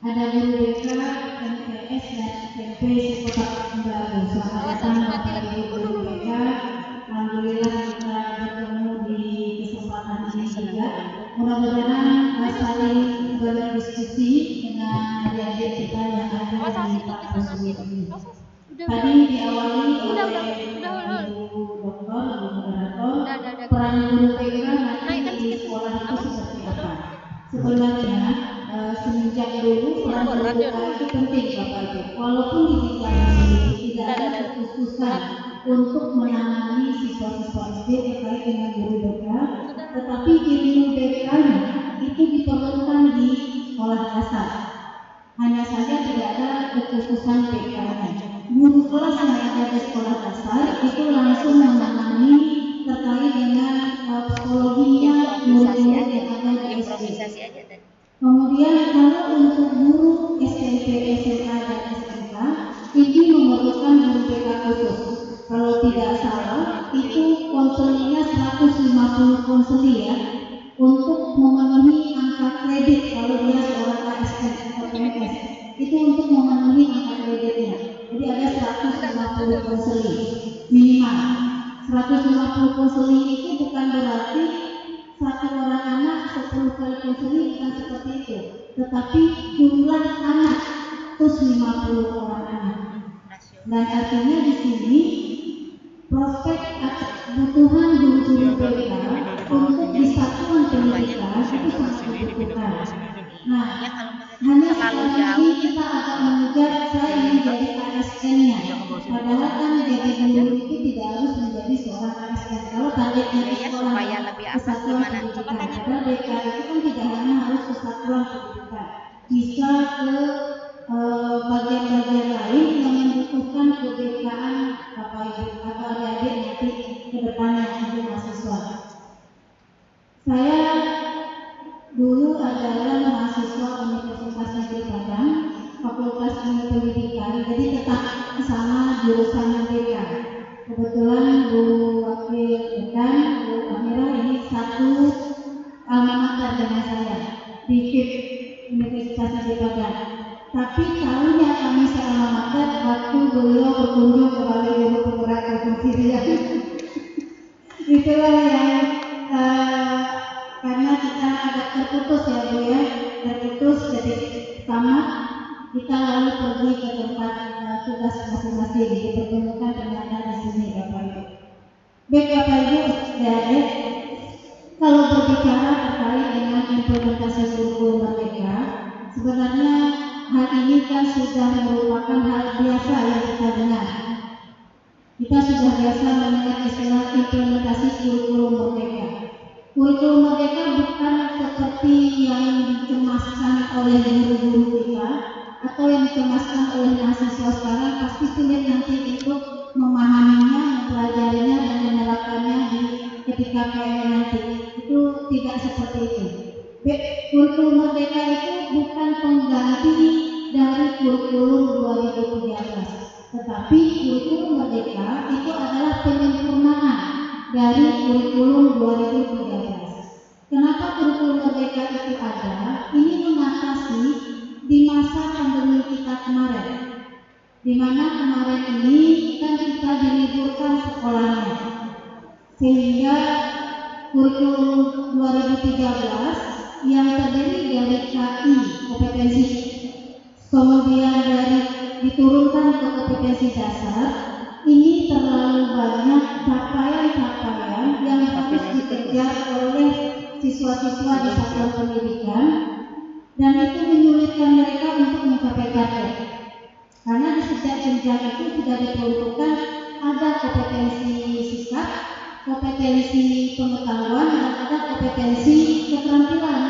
Ada guru BK, MTS dan SMP Kota Baru. Selamat datang Bapak Ibu guru BK. Alhamdulillah kita bertemu di kesempatan ini juga. Mudah-mudahan saling berdiskusi dengan adik-adik kita yang ada di kampus ini. Tadi diawali oleh Ibu Dokter, Ibu Moderator, peran guru BK nanti di sekolah itu seperti apa? Sebenarnya semenjak dulu peran guru BK itu penting Bapak Ibu. Walaupun di tingkat sendiri tidak ada kekhususan untuk menangani siswa-siswa SD terkait dengan guru BK, tetapi ilmu BK-nya itu diperlukan di sekolah dasar. Hanya saja tidak ada kekhususan BK-nya. Guru kelas yang ada di sekolah dasar itu langsung menangani terkait dengan psikologinya guru-guru yang ada di SD. Kemudian kalau untuk guru SMP, SMA dan SMK ini memerlukan guru BK khusus. Kalau tidak salah itu konselingnya 150 konseli ya, untuk memenuhi angka kredit kalau dia seorang ASN atau PNS itu untuk memenuhi angka kreditnya. Jadi ada 150 konseli minimal. 150 konseli itu bukan berarti satu orang anak 10 kali konseli, bukan seperti itu. Tetapi jumlah anak itu 50 orang anak. Dan artinya di sini prospek kebutuhan guru-guru BK untuk di satuan pendidikan itu sangat dibutuhkan. Nah, hanya sekarang ini kita akan mengejar saya ingin jadi ASN-nya. Padahal kan jadi guru itu tidak harus menjadi seorang ASN. Kalau targetnya di sekolah kesatuan pendidikan, padahal BK itu kan tidak hanya harus kesatuan pendidikan, bisa ke bagian-bagian lain yang membutuhkan kebekaan Bapak Ibu atau adik-adik nanti ke depannya untuk mahasiswa. Saya dulu adalah mahasiswa Universitas Negeri Padang, Fakultas Ilmu Pendidikan, jadi tetap sama jurusan BK. Kebetulan Bu Wakil Dekan, Bu Amira ini satu alma mater dengan saya di FIP Universitas Negeri Padang. Tapi tahunya kami sealma mater waktu beliau berkunjung ke Balai Guru Penggerak Provinsi Riau. Itulah yang karena kita agak terputus ya Bu ya, terputus jadi sama kita lalu pergi ke tempat tugas masing-masing, dipertemukan ternyata di sini Bapak Ibu. Baik Bapak Ibu ya, kalau berbicara terkait dengan implementasi kurikulum merdeka, sebenarnya hal ini kan sudah merupakan hal biasa yang kita dengar. Kita sudah biasa mendengar istilah implementasi kurikulum merdeka. Kurikulum merdeka bukan seperti yang dicemaskan oleh guru-guru kita atau yang dicemaskan oleh mahasiswa sekarang, pasti sulit nanti untuk memahaminya, mempelajarinya dan menerapkannya di ketika PN nanti. Itu tidak seperti itu. Kurikulum merdeka itu bukan pengganti dari kurikulum 2013, tetapi kurikulum merdeka itu adalah penyempurnaan dari kurikulum 2013. Kenapa kurikulum merdeka itu ada? Ini mengatasi di masa pandemi kita kemarin, di mana kemarin ini kan kita diliburkan sekolahnya, sehingga kurikulum 2013 yang terdiri dari KI kompetensi, kemudian dari diturunkan ke kompetensi dasar, ini terlalu banyak capaian-capaian yang harus dikejar oleh siswa-siswa di satuan pendidikan, dan itu menyulitkan mereka untuk mencapai target. Karena di setiap jenjang itu sudah diperuntukkan ada kompetensi sikap, kompetensi pengetahuan, dan ada kompetensi keterampilan.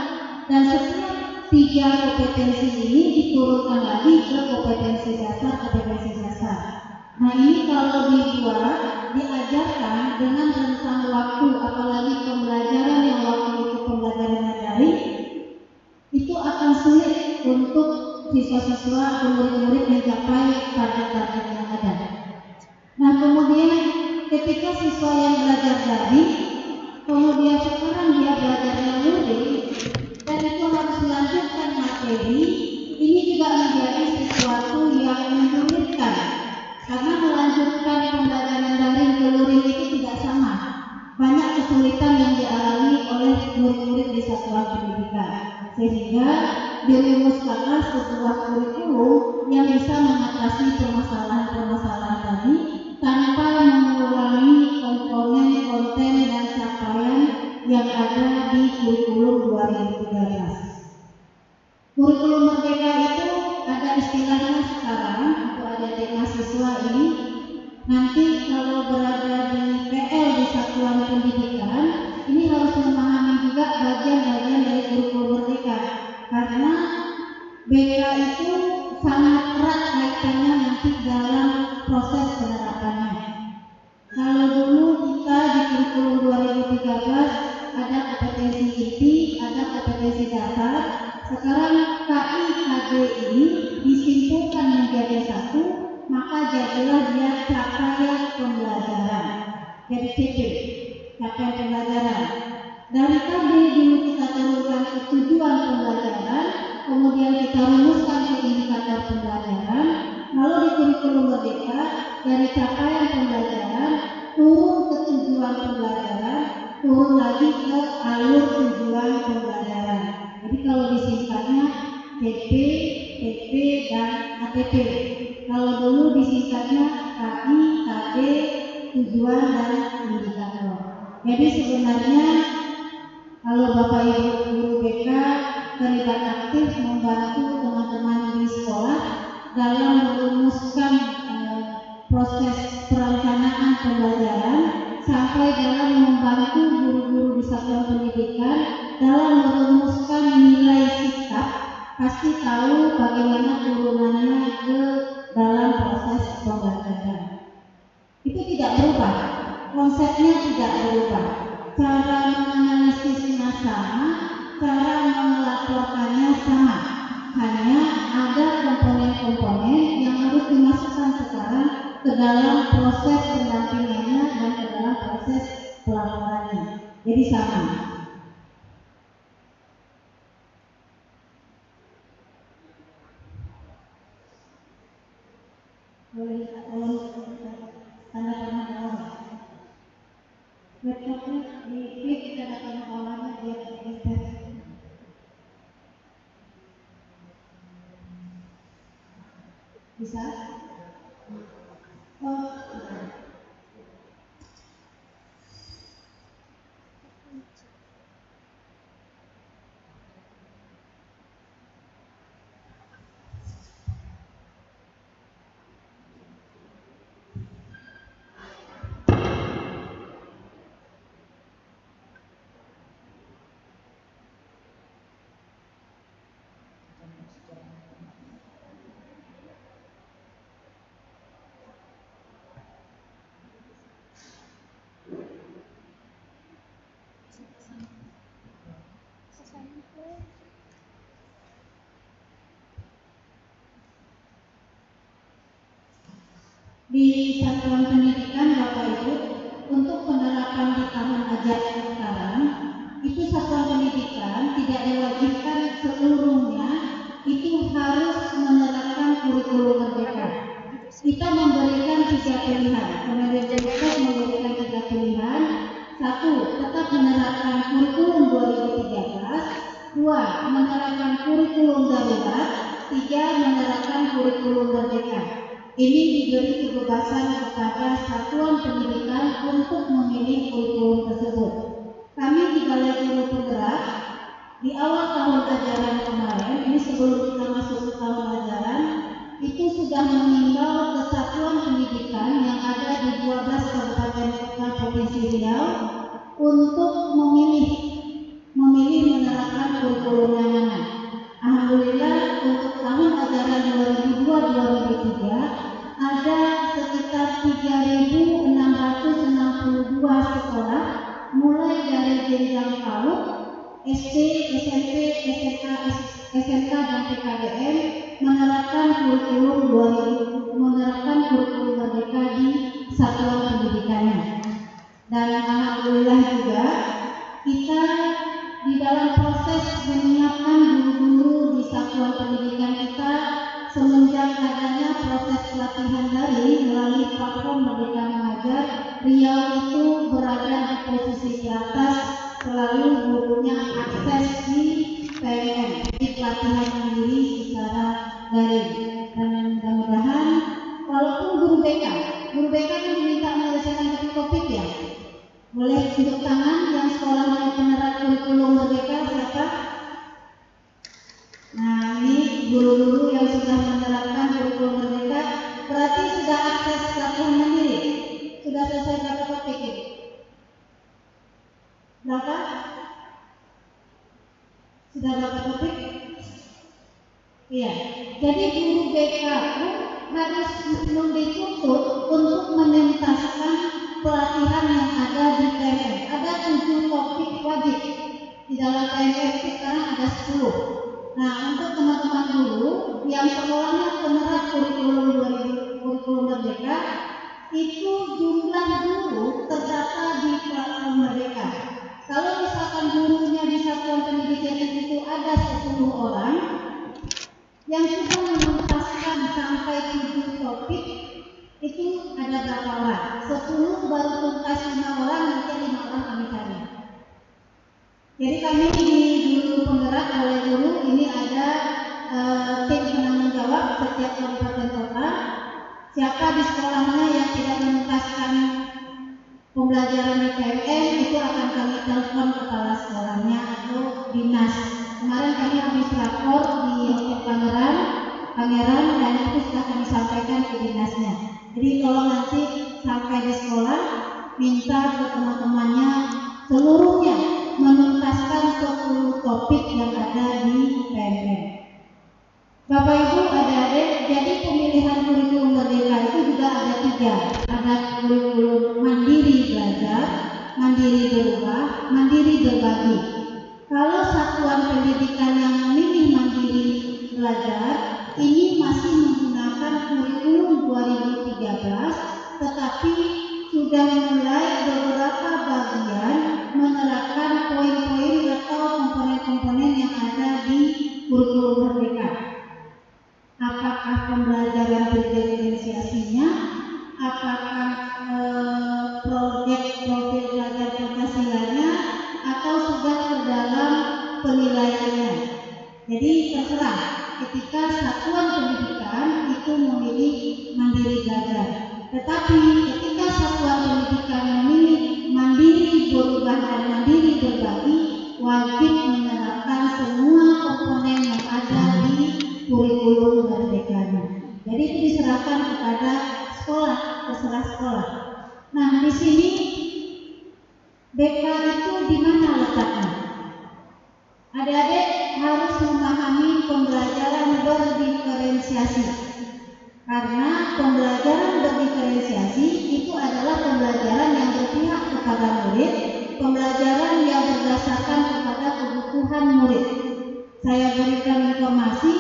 Dan setiap 3 kompetensi ini diturunkan lagi ke kompetensi dasar. Nah, ini kalau dibuat, diajarkan dengan rentang waktu, apalagi pembelajaran yang waktu itu pembelajaran daring, itu akan sulit untuk siswa-siswa atau murid-murid mencapai target-target yang ada. Nah, kemudian ketika siswa yang belajar daring, kemudian sekarang dia belajarnya luring, dan itu harus melanjutkan materi, ini juga menjadi sesuatu yang menyulitkan, karena melanjutkan pembelajaran daring ke luring itu tidak sama. Banyak kesulitan yang dialami oleh murid-murid di satuan pendidikan, sehingga dirumuskanlah sebuah kurikulum yang bisa mengatasi permasalahan-permasalahan tadi tanpa mengulangi komponen, konten, dan capaian yang ada di kurikulum 2013. Kurikulum merdeka itu ada istilahnya sekarang untuk adik-adik mahasiswa ini. Nanti kalau berada di PL di satuan pendidikan, ini harus memahami juga bagian-bagian dari kurikulum merdeka, karena BK itu sangat erat kaitannya nanti dalam proses penerapannya. Kalau dulu kita di kurikulum 2013 ada kompetensi inti, ada kompetensi dasar. Sekarang KI KD ini disimpulkan menjadi satu, maka jadilah dia capaian pembelajaran. Jadi CP, capaian pembelajaran. Dari KD dulu kita turunkan ke tujuan pembelajaran, kemudian kita rumuskan ke indikator pembelajaran. Lalu di kurikulum merdeka, dari capaian pembelajaran turun ke tujuan pembelajaran, turun lagi ke alur tujuan pembelajaran. Jadi kalau disingkatnya CP, TP, dan ATP. Kalau dulu disingkatnya KI, KD, tujuan, dan indikator. Jadi sebenarnya kalau Bapak Ibu guru BK terlibat aktif membantu teman-teman di sekolah dalam merumuskan proses perencanaan pembelajaran, sampai dalam membantu guru-guru di satuan pendidikan dalam merumuskan nilai sikap, pasti tahu bagaimana turunannya ke dalam proses pembelajaran. Itu tidak berubah, konsepnya tidak berubah, cara menganalisisnya sama, cara melaporkannya sama, hanya ada komponen-komponen yang harus dimasukkan sekarang ke dalam proses pendampingannya dan ke dalam proses pelaporannya. Jadi sama. Boleh tanda tangan bawah. Laptopnya di klik tanda tangan bawahnya dia tergeser. Bisa? Oh. Di satuan pendidikan Bapak Ibu untuk penerapan di tahun ajaran sekarang itu satuan pendidikan tidak diwajibkan seluruhnya itu harus menerapkan kurikulum merdeka. Kita memberikan 3 pilihan. Kementerian memberikan 3 pilihan. 1. Tetap menerapkan kurikulum 2013. 2. Menerapkan kurikulum darurat. 3. Menerapkan kurikulum merdeka. Ini diberi kebebasan kepada satuan pendidikan untuk memilih kurikulum tersebut. Kami di Balai Guru Penggerak di awal tahun ajaran kemarin, ini sebelum kita masuk ke tahun ajaran, itu sudah mengimbau kesatuan pendidikan yang ada di 12 kabupaten kota Provinsi Riau untuk memilih menerapkan kurikulum yang mana. Alhamdulillah untuk tahun ajaran 2002-2003 ada sekitar 3.662 sekolah mulai dari jenjang PAUD, SD, SMP, SMA, SMK dan PKBM menerapkan kurikulum merdeka di satuan pendidikannya. Dan alhamdulillah juga kita di dalam proses menyiapkan guru-guru di satuan pendidikan kita semenjak adanya proses pelatihan daring melalui platform Merdeka Mengajar, Riau itu berada di posisi teratas selalu gurunya akses di PMN, di pelatihan mandiri secara daring. Dan mudah-mudahan walaupun guru BK kan diminta menyelesaikan topik ya. Boleh tunjuk tangan yang sekolahnya penerap kurikulum merdeka siapa? Nah, ini guru-guru yang sudah menerapkan kurikulum merdeka berarti sudah akses pelatihan mandiri. Sudah selesai berapa topik ini? Berapa? Sudah berapa topik? Iya. Jadi guru BK pun harus dituntut untuk menuntaskan pelatihan yang ada di PMN. Ada 7 topik wajib di dalam PMN itu sekarang ada 10. Nah, untuk teman-teman guru yang sekolahnya penerap kurikulum merdeka itu jumlah guru terdata di platform merdeka. Kalau misalkan gurunya di satuan pendidikan itu ada 10 orang yang sudah menuntaskan sampai 7 topik, itu ada berapa orang? 10 baru tuntas 5 orang, nanti 5 orang kami cari. Jadi kami di Guru Penggerak Balai Guru ini ada tim penanggung jawab setiap kabupaten kota. Siapa di sekolahnya yang tidak menuntaskan pembelajaran di PMN itu akan kami telepon kepala sekolahnya atau dinas. Kemarin kami habis lapor di Pangeran dan itu sudah kami sampaikan ke dinasnya. Jadi kalau nanti sampai di sekolah minta ke teman-temannya seluruhnya menuntaskan 10 topik yang ada di PMN. Bapak Ibu adik-adik, jadi pemilihan kurikulum merdeka itu juga ada 3. Ada kurikulum mandiri belajar, mandiri berubah, mandiri berbagi. Kalau satuan pendidikan yang memilih mandiri belajar ini masih menggunakan kurikulum 2013, tetapi sudah mulai beberapa bagian menerapkan poin-poin atau komponen-komponen yang ada di kurikulum merdeka. Apakah pembelajaran berdiferensiasinya, apakah proyek profil belajar Pancasilanya, atau sudah ke dalam penilaiannya. Jadi terserah ketika satuan pendidikan itu memilih mandiri belajar. Tetapi ketika satuan pendidikan memilih mandiri berubah dan mandiri berbagi, wajib menerapkan semua komponen yang ada di kurikulum merdekanya. Jadi itu diserahkan kepada sekolah, terserah sekolah. Nah, di sini BK itu di mana letaknya? Adik-adik harus memahami pembelajaran berdiferensiasi. Karena pembelajaran berdiferensiasi itu adalah pembelajaran yang berpihak kepada murid, pembelajaran yang berdasarkan kepada kebutuhan murid. Saya berikan informasi,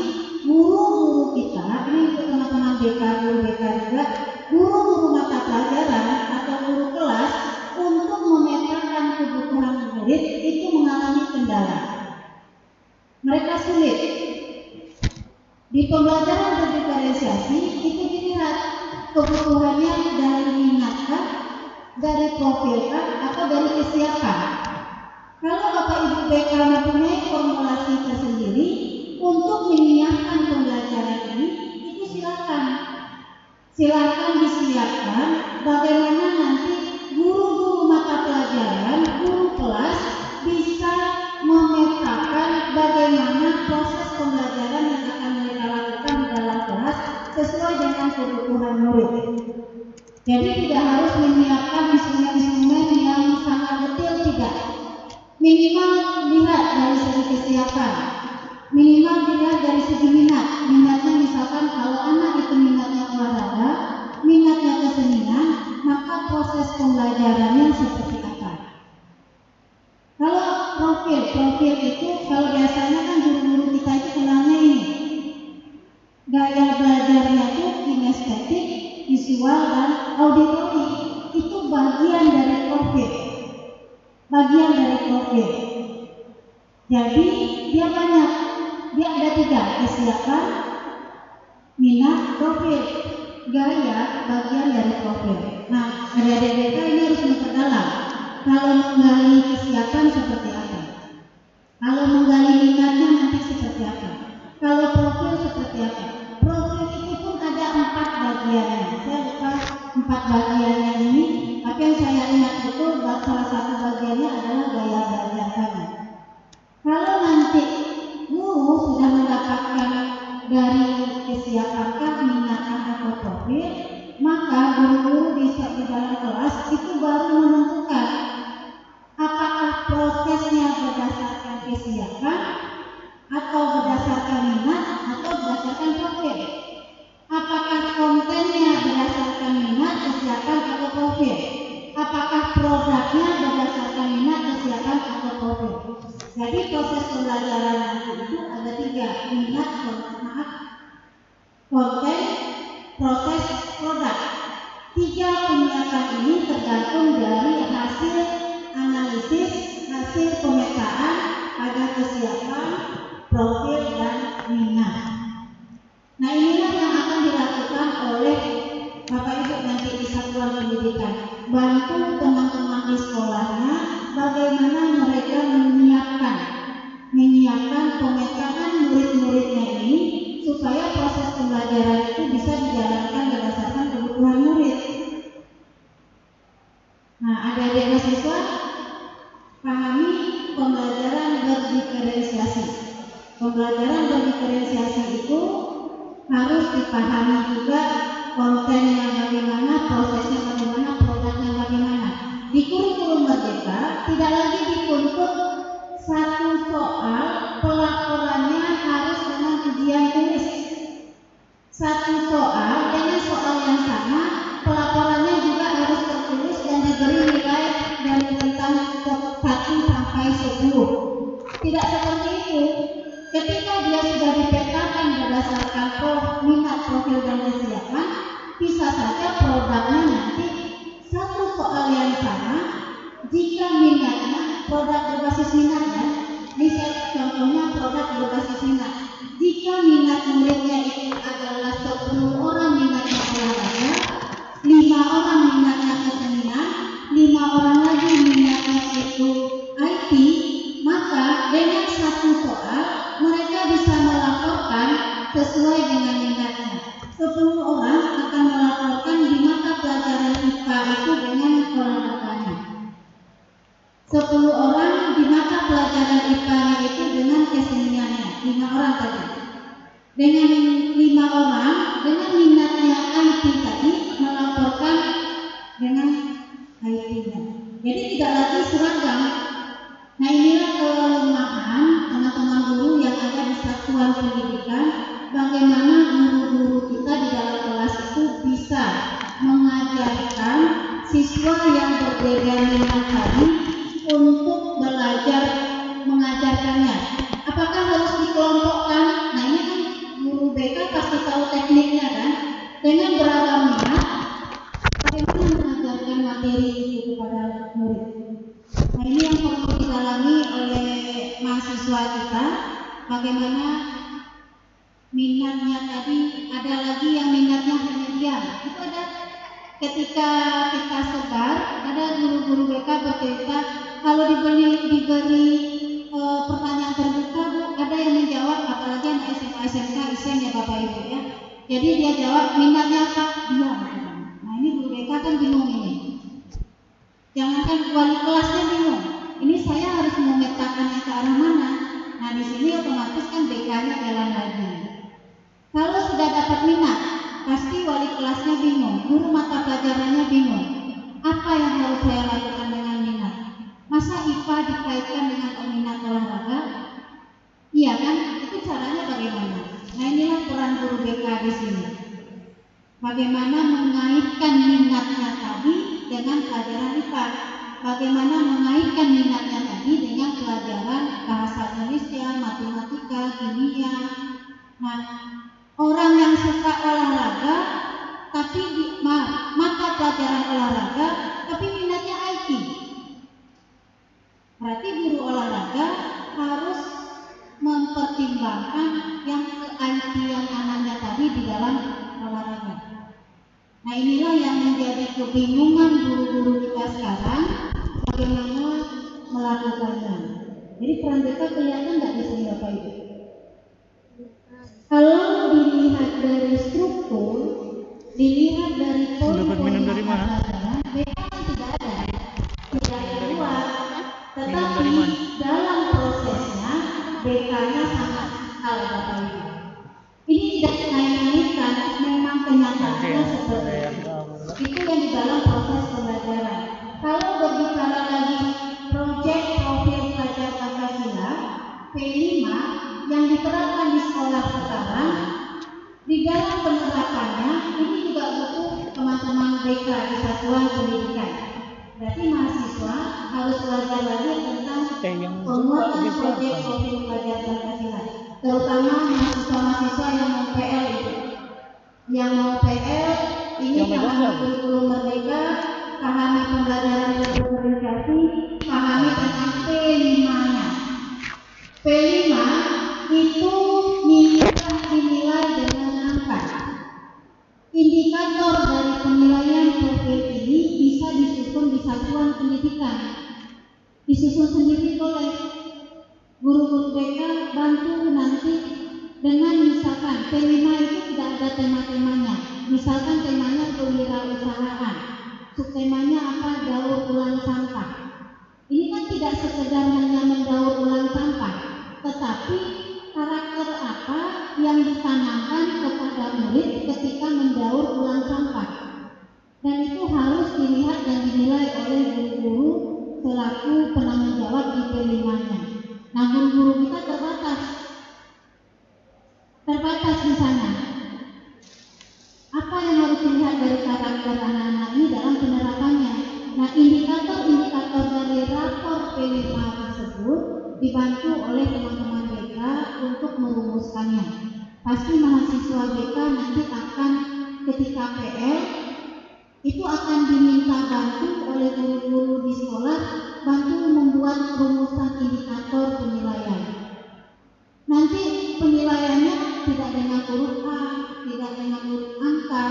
guru-guru kita, ini untuk teman-teman BK, guru BK juga, guru-guru mata pelajaran atau guru kelas kebutuhannya dari minat kah, dari profil kah, atau dari kesiapan? Kalau Bapak Ibu BK mempunyai formulasi tersendiri untuk menyiapkan pembelajaran ini, itu silakan disiapkan bagaimana nanti guru-guru mata pelajaran, guru kelas bisa memetakan bagaimana proses pembelajaran yang akan mereka lakukan di dalam kelas sesuai dengan kebutuhan murid. Jadi tidak harus menyiapkan instrumen-instrumen yang sangat detail, tidak. Minimal lihat dari segi kesiapan, minimal dilihat dari segi minatnya. Misalkan kalau anak itu minatnya olahraga, minatnya kesenian, maka proses pembelajarannya seperti apa? Kalau profil itu, kalau biasanya kan guru-guru kita itu kenalnya ini, gaya belajarnya itu kinestetik, visual, dan auditori. Itu bagian dari profil. Jadi dia banyak, dia ada 3, kesiapan, minat, profil. Gaya bagian dari profil. Nah, adik-adik BK ini harus memperdalam. Kalau menggali kesiapan seperti apa? Kalau menggali minatnya nanti seperti apa? Kalau profil seperti apa? Profil itu pun ada 4 bagiannya. Saya lupa 4 bagiannya ini, tapi yang saya ingat itu salah satu bagiannya adalah gaya belajar kami. Kalau nanti guru sudah mendapatkan dari kesiapan minat atau profil, maka guru-guru bisa di dalam kelas itu baru menentukan apakah prosesnya berdasarkan kesiapan atau berdasarkan minat atau berdasarkan profil. Apakah kontennya berdasarkan minat, kesiapan atau profil? Apakah produknya berdasarkan minat, kesiapan atau profil? Jadi proses pembelajaran nanti itu ada 3, minat, konten, proses, produk. 3 penyiapan ini tergantung dari hasil analisis, hasil pemetaan pada kesiapan, profil, dan minat. Nah, inilah yang akan dilakukan oleh Bapak Ibu nanti di satuan pendidikan. Bantu teman-teman di sekolahnya bagaimana mereka menyiapkan pemetaan murid-muridnya ini supaya proses pembelajaran itu bisa dijalankan berdasarkan kebutuhan murid. Nah, adik-adik mahasiswa pahami pembelajaran berdiferensiasi. Pembelajaran berdiferensiasi itu harus dipahami juga kontennya bagaimana, prosesnya bagaimana, produknya bagaimana. Di kurikulum Merdeka tidak lagi dituntut satu soal pelaporannya harus dengan ujian tulis. Satu soal dengan soal yang sama, pelaporannya juga harus tertulis dan diberi nilai dari rentang 1 sampai 10. Tidak seperti itu. Ketika dia sudah dipetakan berdasarkan minat, profil, dan kesiapan, bisa saja produknya nanti satu soal yang sama. Jika minatnya produk berbasis minat, ya, ini contohnya produk berbasis minat. Jika minat muridnya itu adalah 10 orang minatnya olahraga, 5 orang minatnya kesenian, 5 orang lagi minatnya itu IT, maka dengan satu soal mereka bisa melaporkan sesuai dengan minatnya. 10 orang akan melaporkan di mata pelajaran IPA itu dengan olahraganya. 10 orang di mata pelajaran IPA itu dengan keseniannya. 5 orang tadi. Dengan 5 orang dengan minatnya IT tadi melaporkan dengan IT-nya. Jadi tidak lagi seragam. Nah, inilah kelemahan teman-teman guru yang ada di satuan pendidikan. Bagaimana guru-guru kita di dalam kelas itu bisa mengajarkan siswa yang berbeda minat tadi untuk belajar mengajarkannya. Apakah harus dikelompokkan? Nah, ini kan guru BK pasti tahu tekniknya kan? Dengan beragam minat, bagaimana mengajarkan materi itu kepada murid. Nah, ini yang perlu didalami oleh mahasiswa kita. Bagaimana minatnya tadi, ada lagi yang minatnya hanya diam. Itu ada ketika kita sebar, ada guru-guru BK bercerita kalau diberi pertanyaan terbuka, Bu, ada yang menjawab, apalagi anak SMA SMK iseng ya Bapak Ibu ya. Jadi dia jawab minatnya apa? Diam. Nah ini guru BK kan bingung ini. Jangankan wali kelasnya bingung. Ini saya harus memetakannya ke arah mana? Nah di sini otomatis kan BK-nya jalan lagi. Kalau sudah dapat minat, pasti wali kelasnya bingung, guru mata pelajarannya bingung. Apa yang harus saya lakukan dengan minat? Masa IPA dikaitkan dengan minat olahraga? Iya kan? Itu caranya bagaimana? Nah inilah peran guru BK di sini. Bagaimana mengaitkan minatnya tadi dengan pelajaran IPA? Bagaimana mengaitkan minatnya tadi dengan pelajaran bahasa Indonesia, matematika, kimia? Nah, orang yang suka olahraga tapi mata pelajaran olahraga tapi minatnya IT, berarti guru olahraga harus mempertimbangkan yang ke-IT-an anaknya tadi di dalam olahraga. Nah inilah yang menjadi kebingungan guru-guru kita sekarang, bagaimana melakukannya. Jadi peran BK kelihatan nggak di sini Bapak Ibu? Kalau dilihat dari struktur, dilihat dari poin-poin pelajaran, BK tidak ada keluar. Tetapi dalam prosesnya BK-nya sangat kental Bapak Ibu. Ini tidak mengaitkan, memang kenyataannya seperti itu. Itu yang di dalam proses pembelajaran. Kalau berbicara lagi proyek profil pelajar Pancasila P5 yang diterapkan di sekolah sekarang, di dalam penerapannya ini juga butuh teman-teman BK di satuan pendidikan. Berarti mahasiswa harus belajar lagi tentang penguatan proyek profil pelajar Pancasila, terutama mahasiswa-mahasiswa yang mau PL itu. Yang mau PL ini pahami kurikulum merdeka, pahami pembelajaran berdifferensiasi, pahami tentang P5-nya. P5 itu dinilai dengan angka. Indikator dari penilaian profil ini bisa disusun di satuan pendidikan. Disusun sendiri oleh guru-guru BK, bantu nanti dengan misalkan P5 itu tidak ada tema-temanya. Misalkan temanya kewirausahaan, subtemanya apa? Daur ulang sampah. Ini kan tidak sekedar hanya mendaur ulang sampah, tetapi karakter apa yang ditanamkan kepada murid ketika mendaur ulang sampah. Dan itu harus dilihat dan dinilai oleh guru-guru selaku penanggung jawab di P5-nya. Nah, guru-guru kita terbatas di sana. Apa yang harus dilihat dari karakter anak-anak ini dalam penerapannya? Nah, indikator-indikator dari rapor P5 tersebut dibantu oleh teman-teman BK untuk merumuskannya. Pasti mahasiswa BK nanti akan ketika PL itu akan diminta bantu oleh guru-guru di sekolah, bantu membuat rumusan indikator penilaian. Nanti penilaiannya tidak dengan huruf A, tidak dengan huruf angka,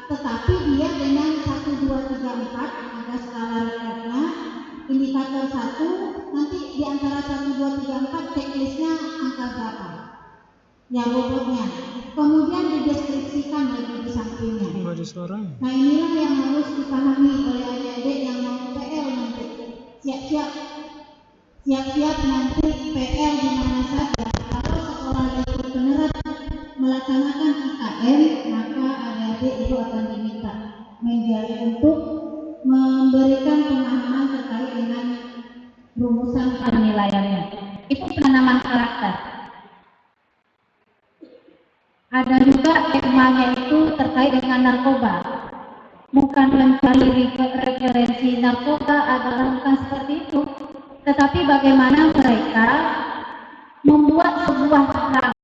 tetapi dia dengan 1, 2, 3, 4 ada skala Likert-nya. Indikator 1 nanti di antara 1, 2, 3, 4 checklistnya angka berapa ya bobotnya, kemudian dideskripsikan lagi di sampingnya. Nah inilah yang harus dipahami oleh adik-adik yang mau PL nanti. Siap-siap nanti PL di mana saja. Kalau sekolah Dapur Penerap melaksanakan IKM, maka adik-adik itu akan diminta menjadi untuk memberikan pemahaman terkait dengan rumusan penilaiannya. Itu penanaman karakter. Ada juga temanya itu terkait dengan narkoba. Bukan mencari referensi narkoba adalah bukan seperti itu, tetapi bagaimana mereka membuat sebuah